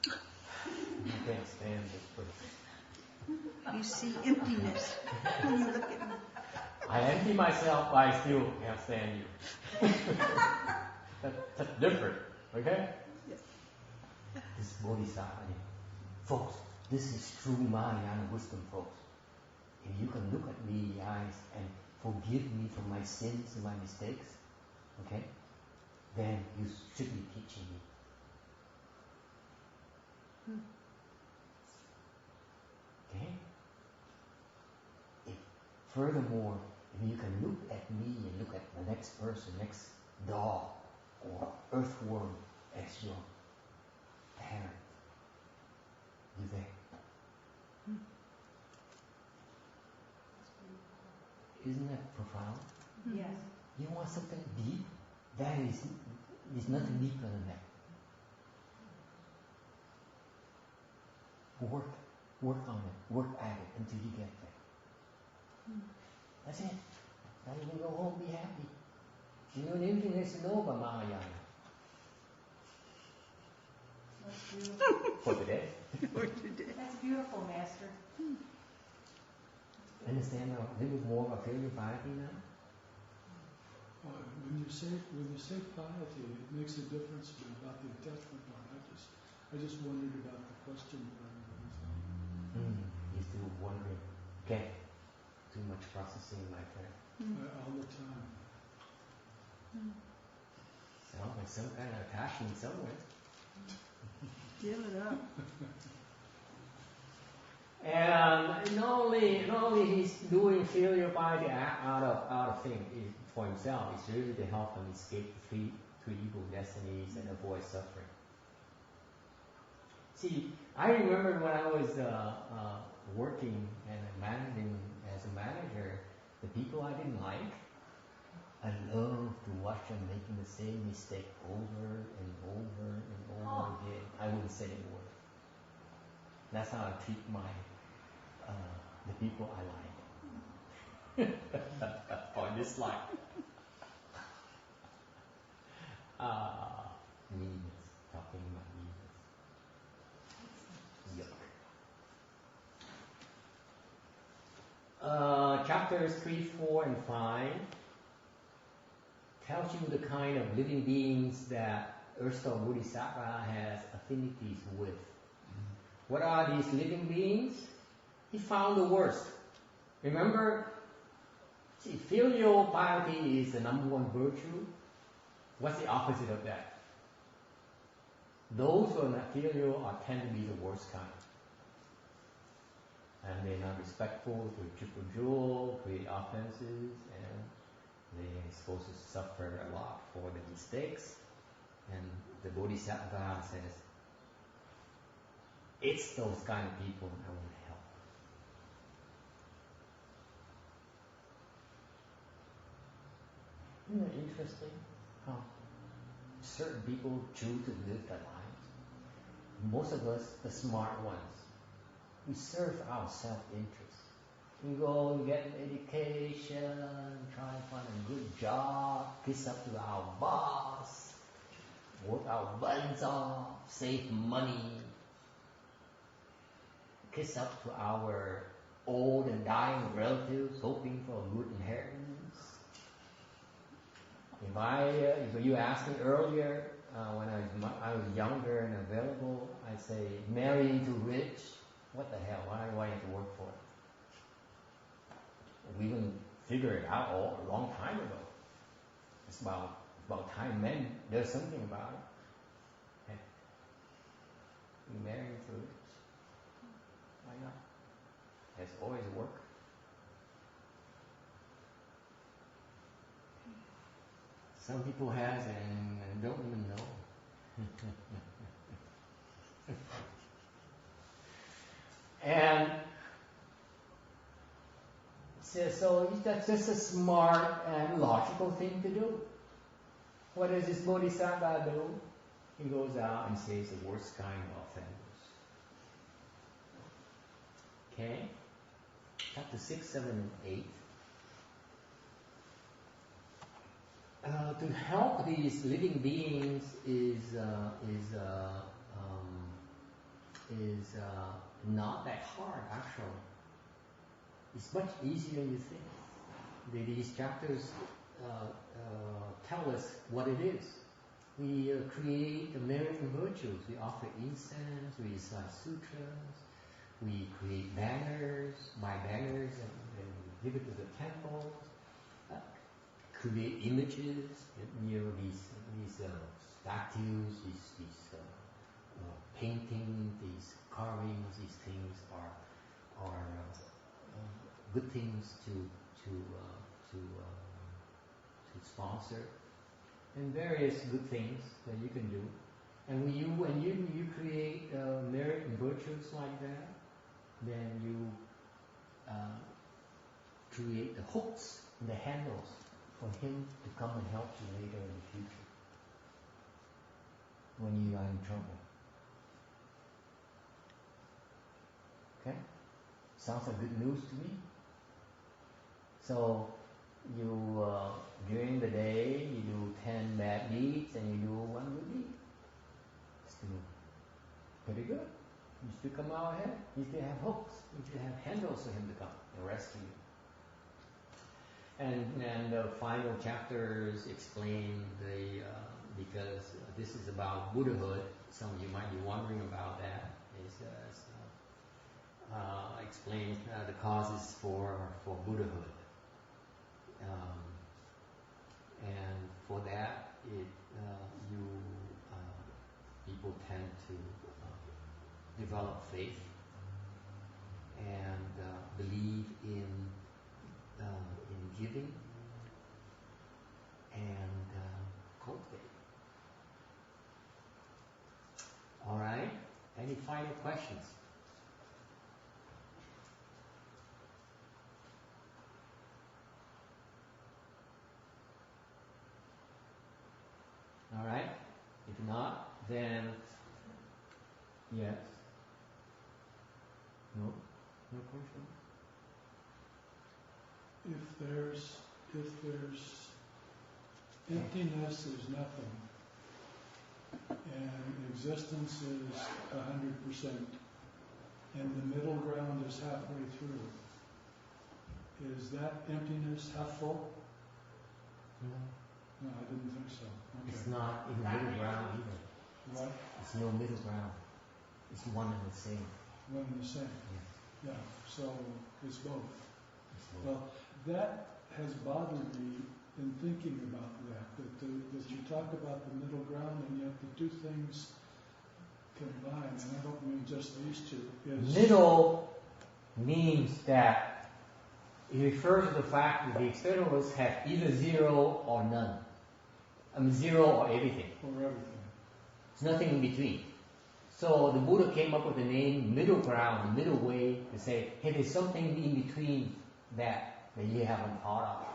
B: I can't stand this person.
F: You see emptiness when you look at him.
B: I empty myself, but I still can't stand you. That's different, okay? This bodhisattva, folks, this is true Mahayana wisdom, folks. If you can look at me in the eyes and forgive me for my sins and my mistakes, okay, then you should be teaching me. Okay? Furthermore, if you can look at me and look at the next person, next dog or earthworm as your parent, you there? Isn't that profound?
C: Yes.
B: You want something deep? There's nothing deeper than that. Work on it, work at it until you get there. That's it. Now you can go home, be happy. You know anything there is to know about Mahayana?
C: That's beautiful.
B: For today.
C: That's beautiful, Master.
B: Understand a little bit more about filial piety now?
D: When you say piety, it makes a difference about the attachment part. I just wondered about the question part of it.
B: You're still wondering. Okay. Too much processing, my friend.
D: All the time.
B: So there's some kind of attachment somewhere.
F: Give it up.
B: And not only he's doing filial piety out of thing for himself, it's really to help him escape the three evil destinies and avoid suffering. See, I remember when I was working and managing as a manager, the people I didn't like, I loved to watch them making the same mistake over and over and over again. I wouldn't say a word. That's how I treat the people I like or dislike. Meanness, talking about meanness. Yuck. Chapters 3, 4, and 5 tells you the kind of living beings that Erstwhile Bodhisattva has affinities with. What are these living beings? He found the worst. Remember, see, filial piety is the number one virtue. What's the opposite of that? Those who are not filial tend to be the worst kind. And they're not respectful to triple jewel, create offenses, and they're supposed to suffer a lot for the mistakes. And the Bodhisattva says, it's those kind of people I want to help. Isn't it interesting how certain people choose to live their lives? Most of us, the smart ones, we serve our self-interest. We go and get an education, try and find a good job, kiss up to our boss, work our buns off, save money, kiss up to our old and dying relatives, hoping for a good inheritance. If you asked me earlier, when I was younger and available, I'd say, marry to rich. What the hell? Why do I have to work for it? We even figured it out a long time ago. It's about time men. There's something about it. Okay. through it. Why not? There's always work. Some people has and don't even know. And so that's just a smart and logical thing to do. What does this Bodhisattva do? He goes out and says the worst kind of offenders. Okay? Chapter 6, 7, and 8. To help these living beings is not that hard, actually. It's much easier than you think. These chapters tell us what it is. We create the merit and virtues. We offer incense, we recite sutras, we create banners, buy banners and give it to the temples. Create images, these statues, these paintings, these carvings, these things are good things to sponsor, and various good things that you can do. And when you create merit and virtues like that, then you create the hooks and the handles for him to come and help you later in the future when you are in trouble. Okay? Sounds like good news to me. So you during the day you do 10 bad deeds and you do 1 good deed. Still pretty good. You still come out ahead. You still have hooks. You still have handles for him to come and rescue you. And the final chapters explain because this is about Buddhahood. Some of you might be wondering about that. Explain the causes for Buddhahood. And for that, people tend to develop faith and believe in giving and cultivate. All right. Any final questions? All right. If not, then yes. No. No question.
D: If there's emptiness is nothing, and existence is 100%, and the middle ground is halfway through, is that emptiness half full? No, I didn't think so. Okay.
B: It's not in the middle ground either.
D: What?
B: It's no middle ground. It's one and the same.
D: One and the same.
B: Yes.
D: Yeah. So it's both.
B: It's both.
D: Well, that has bothered me in thinking about that you talk about the middle ground and yet the two things combine, and I don't mean just these two.
B: Middle means that it refers to the fact that the externalists have either zero or none. I mean zero or everything.
D: Or everything.
B: There's nothing in between. So the Buddha came up with the name middle ground, the middle way, to say, hey, there's something in between that you haven't thought of.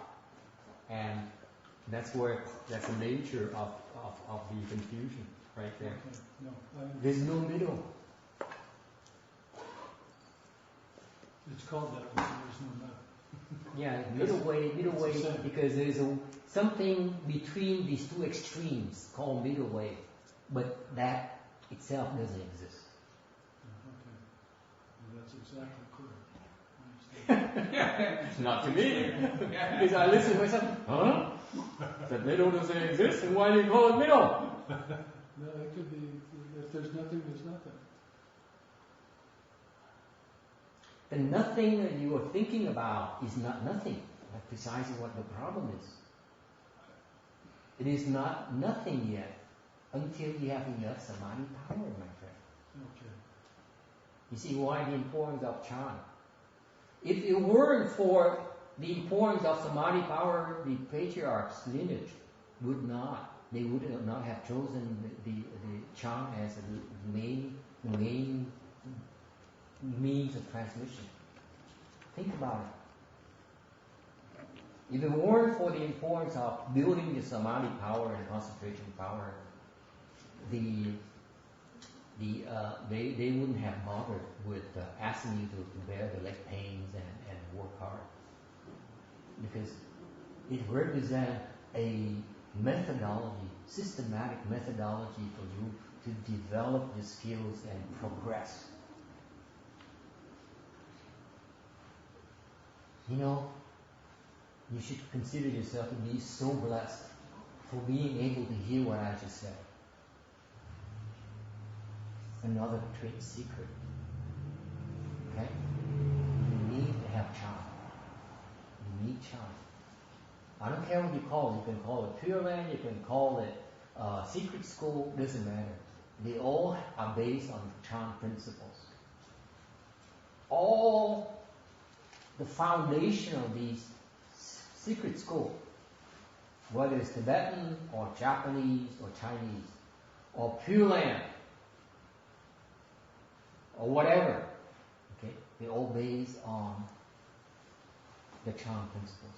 B: And that's the nature of the confusion right there.
D: Okay. No,
B: There's no middle.
D: it's called that because there's no middle.
B: Yeah, middle way, because there's something between these two extremes called middle way, but that itself doesn't exist.
D: Okay. Well, that's exactly correct.
B: Not to me. Because I listen to myself, huh? That middle doesn't exist, and why do you call it middle?
D: No, it could be, if there's nothing, there's nothing.
B: The nothing that you are thinking about is not nothing. That's precisely what the problem is. It is not nothing yet until you have enough samadhi power, my friend.
D: Okay.
B: You see why the importance of chant? If it weren't for the importance of samadhi power, the patriarchs' lineage would not. They would not have chosen the chant as the main means of transmission. Think about it. If it weren't for the importance of building the samadhi power and concentration power, they wouldn't have bothered with asking you to bear the leg pains and work hard, because it represents a methodology, systematic methodology for you to develop the skills and progress. You know, you should consider yourself to be so blessed for being able to hear what I just said. Another trade secret. Okay? You need to have chant. You need chant. I don't care what you call it. You can call it Pure Land, you can call it secret school, doesn't matter. They all are based on chant principles. All the foundation of these secret schools, whether it's Tibetan or Japanese or Chinese or Pure Land or whatever, okay, they're all based on the chant principles.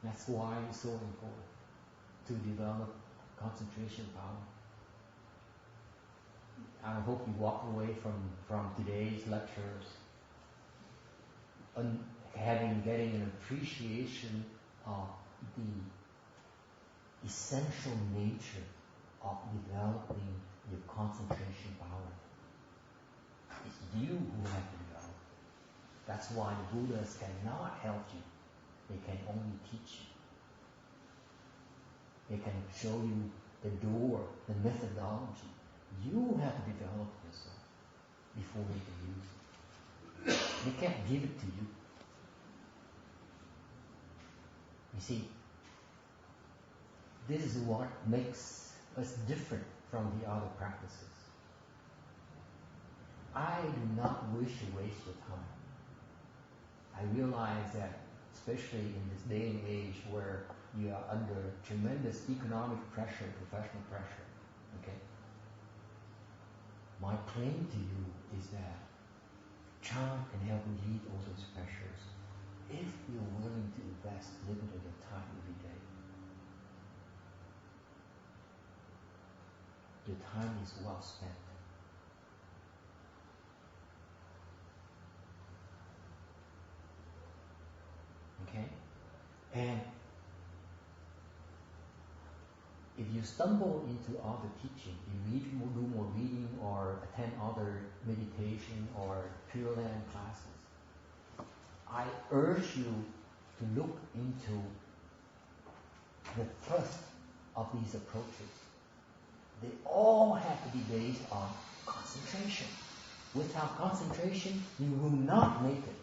B: That's why it's so important to develop concentration power. I hope you walk away from today's lectures and getting an appreciation of the essential nature of developing your concentration power. It's you who have to develop. That's why the Buddhas cannot help you. They can only teach you. They can show you the door, the methodology. You have to develop yourself before they can use it. They can't give it to you. You see, this is what makes us different from the other practices. I do not wish to waste your time. I realize that, especially in this day and age where you are under tremendous economic pressure, professional pressure, okay? My claim to you is that chant can help relieve all those pressures if you're willing to invest a little bit of your time every day. Your time is well spent. Okay? And if you stumble into other teaching, you do more reading or attend other meditation or Pure Land classes, I urge you to look into the first of these approaches. They all have to be based on concentration. Without concentration, you will not make it.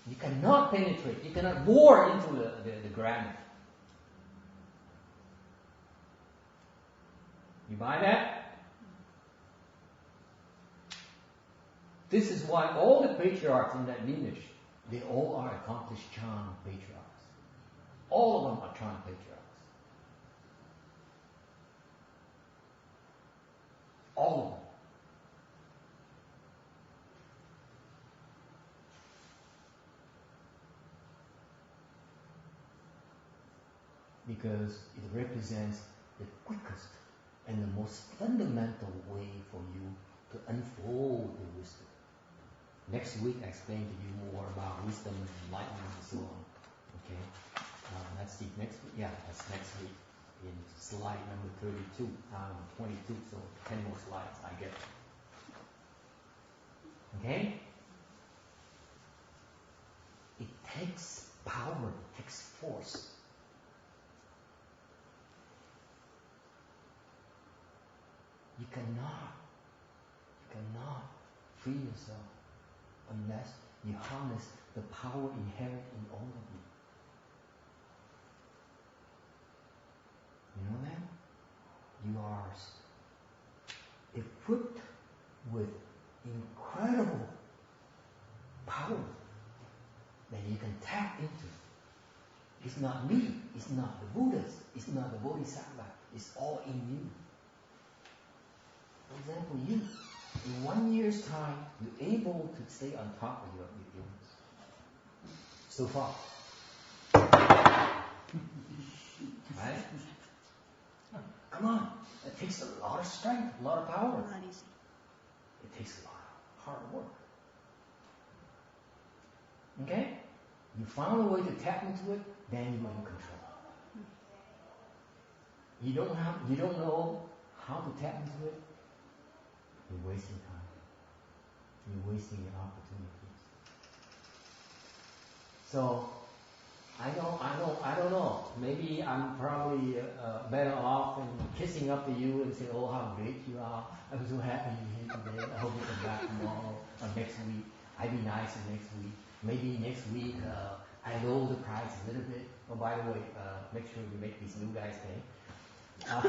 B: You cannot penetrate. You cannot bore into the granite. You buy that? This is why all the patriarchs in that lineage, they all are accomplished chant patriarchs. All of them are chant patriarchs. All of them. Because it represents the quickest and the most fundamental way for you to unfold the wisdom. Next week I explain to you more about wisdom and enlightenment and so on. Okay? That's the next week. Yeah, that's next week in slide number 32. 22, so 10 more slides I get. Okay? It takes power, it takes force. You cannot free yourself unless you harness the power inherent in all of are equipped with incredible power that you can tap into. It's not me, it's not the Buddhas, it's not the Bodhisattva, it's all in you. For example, you, in 1 year's time, you're able to stay on top of your illness. So far. Right? Come on. It takes a lot of strength, a lot of power.
F: Not easy.
B: It takes a lot of hard work. Okay? You found a way to tap into it, then you're in control. You don't know how to tap into it, you're wasting time. You're wasting your opportunities. So, I don't know. Maybe I'm probably better off in kissing up to you and saying, oh, how great you are. I'm so happy you're here today. I hope you come back tomorrow or next week. I'll be nicer next week. Maybe next week I lower the price a little bit. Oh, by the way, make sure you make these new guys pay.
E: I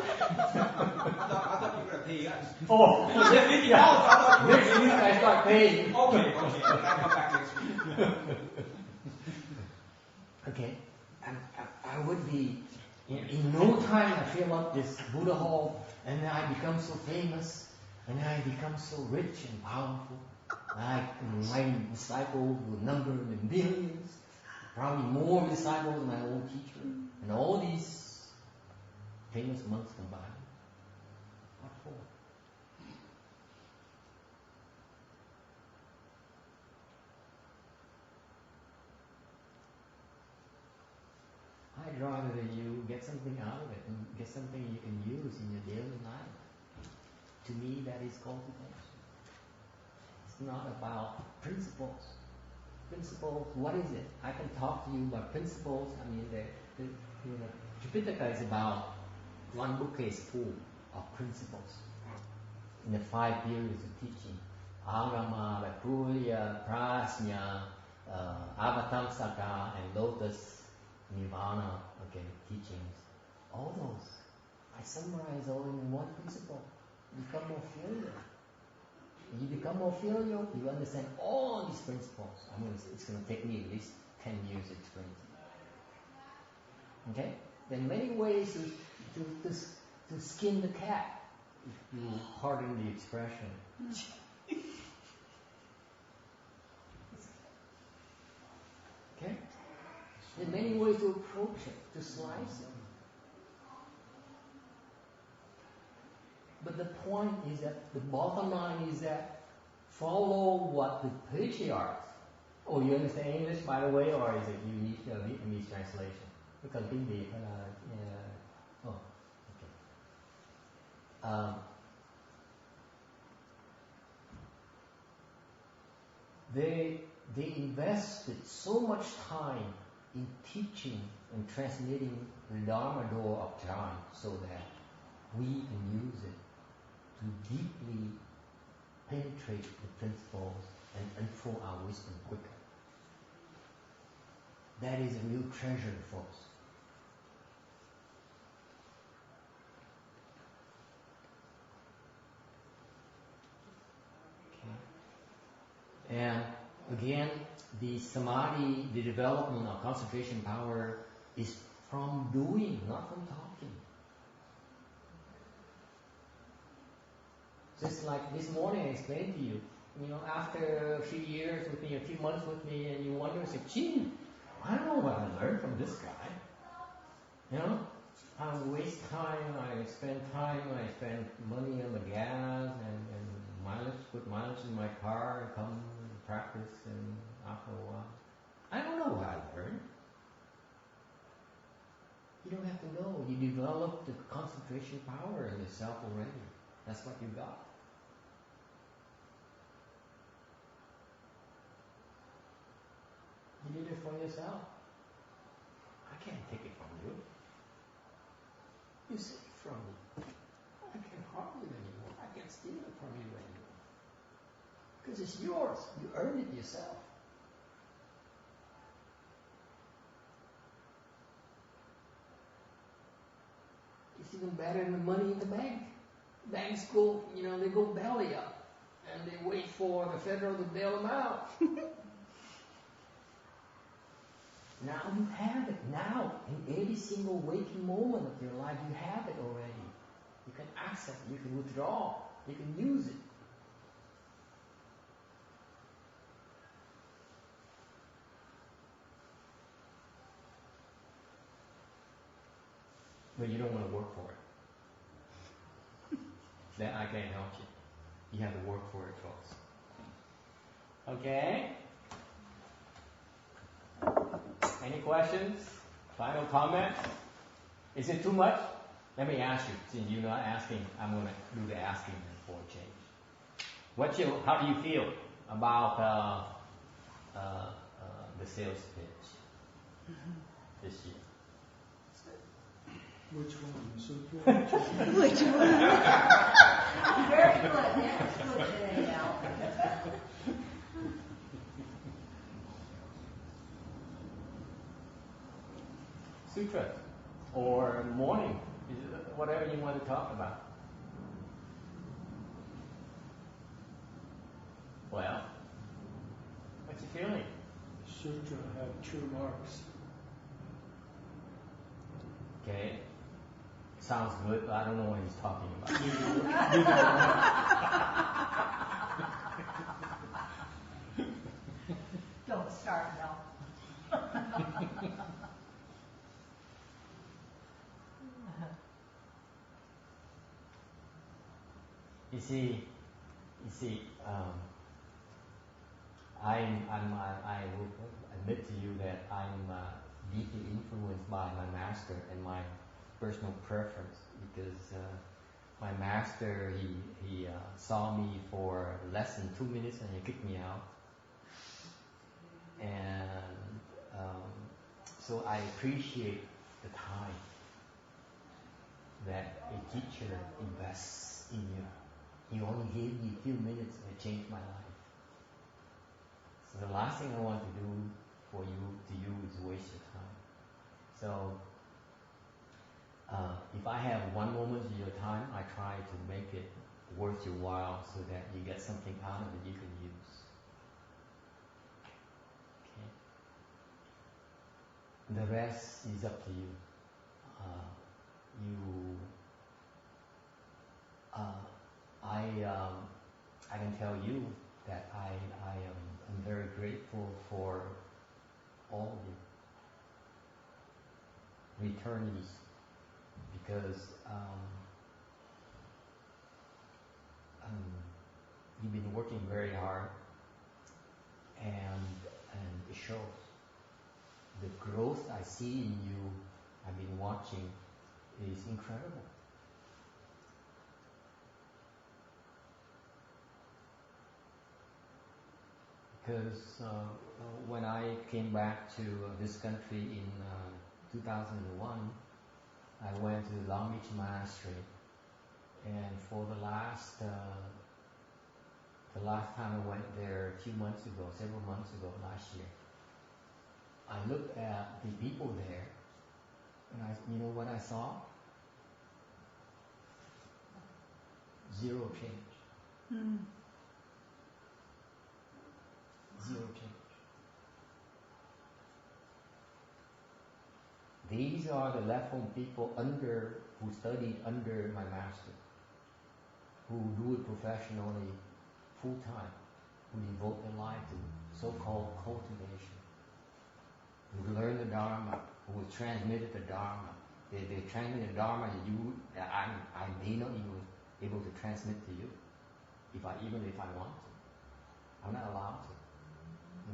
E: thought you were going to pay us.
B: Oh, yeah. Next week I start paying.
E: Okay, I'll come back next week.
B: Okay, I would be, in no time I fill up this Buddha hall, and then I become so famous, and then I become so rich and powerful. My disciples will number in millions, probably more disciples than my old teacher, and all these famous monks combined. What for? I'd rather you get something out of it and get something you can use in your daily life. To me, that is cultivation. It's not about principles. Principles, what is it? I can talk to you about principles. I mean, Tripitaka is about one bookcase full of principles in the 5 periods of teaching. Agama, Vaipurya, Prajna, Avatamsaka, and Lotus Nirvana, okay, teachings, all those, I summarize all in one principle. Become more filial. You become more filial, you understand all these principles. I mean, it's going to take me at least 10 years to explain it. Okay? There are many ways to skin the cat, if you pardon the expression. Okay? There are many ways to approach it, to slice it. But the point is that, the bottom line is that, follow what the patriarchs, oh, you understand English, by the way, or is it you need a Vietnamese translation? Because kinhđịa, oh, okay. They invested so much time in teaching and transmitting the Dharma door of time so that we can use it to deeply penetrate the principles and unfold our wisdom quicker. That is a real treasure, folks. Okay. And again, the samadhi, the development of concentration power is from doing, not from talking. Just like this morning I explained to you, after a few years with me, a few months with me, and you wonder, say, gee, I don't know what I learned from this guy. I waste time, I spend money on the gas and mileage, put mileage in my car and come and practice, and after a while, I don't know what I learned. You don't have to know. You develop the concentration power in yourself already. That's what you got. You did it for yourself. I can't take it from you. You steal it from me. I can't harm you anymore. I can't steal it from you anymore. Because it's yours. You earned it yourself. It's even better than the money in the bank. Banks go, they go belly up, and they wait for the federal to bail them out. Now you have it. Now, in every single waking moment of your life, you have it already. You can access it. You can withdraw. You can use it. But you don't want to work for it. Then I can't help you. You have to work for it, folks. Okay? Any questions? Final comments? Is it too much? Let me ask you. Since you're not asking, I'm going to do the asking for a change. How do you feel about the sales pitch this year?
D: Which one? The Sutra?
F: Which one?
C: Very good. That's good today, Al.
B: Sutra or morning, whatever you want to talk about. Well, what's your feeling?
D: Sutra have true marks.
B: Okay, sounds good, but I don't know what he's talking about.
C: Don't start, Al.
B: You see, I will admit to you that I'm deeply influenced by my master and my personal preference, because my master, he saw me for less than 2 minutes and he kicked me out. And so I appreciate the time that a teacher invests in you. He only gave me a few minutes and it changed my life. So the last thing I want to do for you is waste your time. So if I have one moment of your time, I try to make it worth your while so that you get something out of it you can use. Okay. The rest is up to you. I can tell you that I'm very grateful for all of you returnees, because you've been working very hard, and it shows. The growth I see in you, I've been watching, is incredible. Because when I came back to this country in 2001, I went to Long Beach Monastery, and for the last time I went there several months ago, last year, I looked at the people there, and you know what I saw? Zero change. Zero change. These are the left-home people who studied under my master, who do it professionally, full-time, who devote their life to so-called cultivation, who learn the Dharma, who transmitted the Dharma. They transmit the Dharma to you that I may not even be able to transmit to you, if I want to. I'm not allowed to.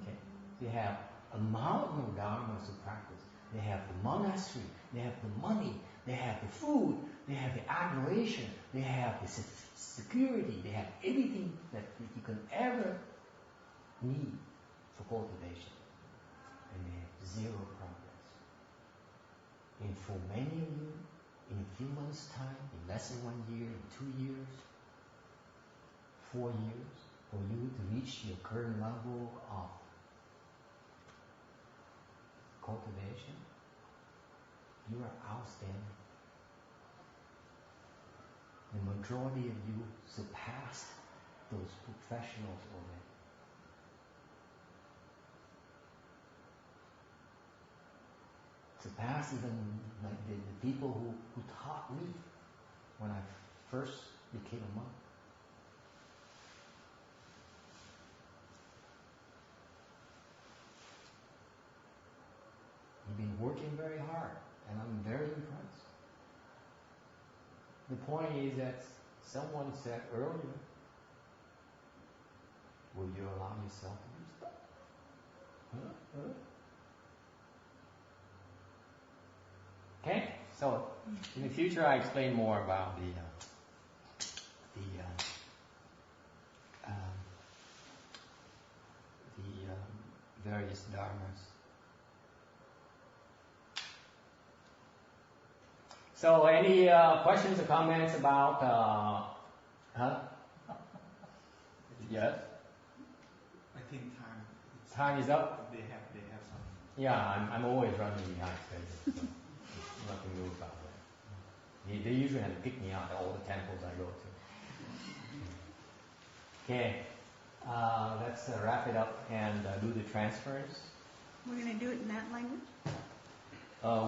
B: Okay? They have a mountain of dharmas to practice. They have the monastery, they have the money, they have the food, they have the adoration, they have the security, they have everything that you can ever need for cultivation. And they have zero progress. And for many of you, in a few months' time, in less than 1 year, in 2 years, 4 years, for you to reach your current level of cultivation, you are outstanding. majority of you surpassed those professionals already. Surpassed even like the people who taught me when I first became a monk. You've been working very hard, and I'm very impressed. The point is that someone said earlier, will you allow yourself to do stuff? Okay, so in the future I explain more about the various dharmas. So any questions or comments about yes?
G: I think
B: Time is up.
G: They have something.
B: Yeah, I'm always running behind schedule, so nothing new about that. They usually have to pick me out at all the temples I go to. Okay, let's wrap it up and do the transfers.
F: We're going to do it in that language?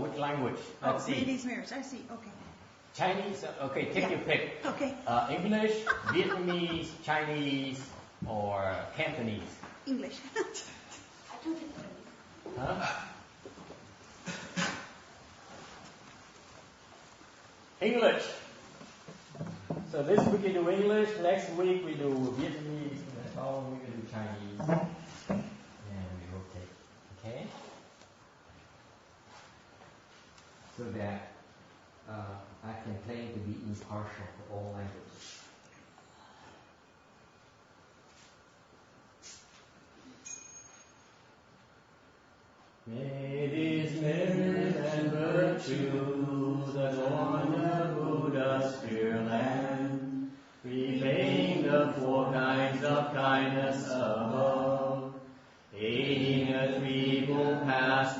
B: Which language? Let's see.
F: Ladies' marriage. I see. Okay.
B: Chinese? Okay, take your pick.
F: Okay.
B: English, Vietnamese, Chinese, or Cantonese?
F: English.
B: Huh? English. So this week we do English, next week we do Vietnamese, and the following week we do Chinese. And we rotate. Okay? So that I can claim to be impartial for all languages. May these merit and virtues adorn the Buddha's pure land, repaying the 4 kinds of kindness above, aiding a threefold path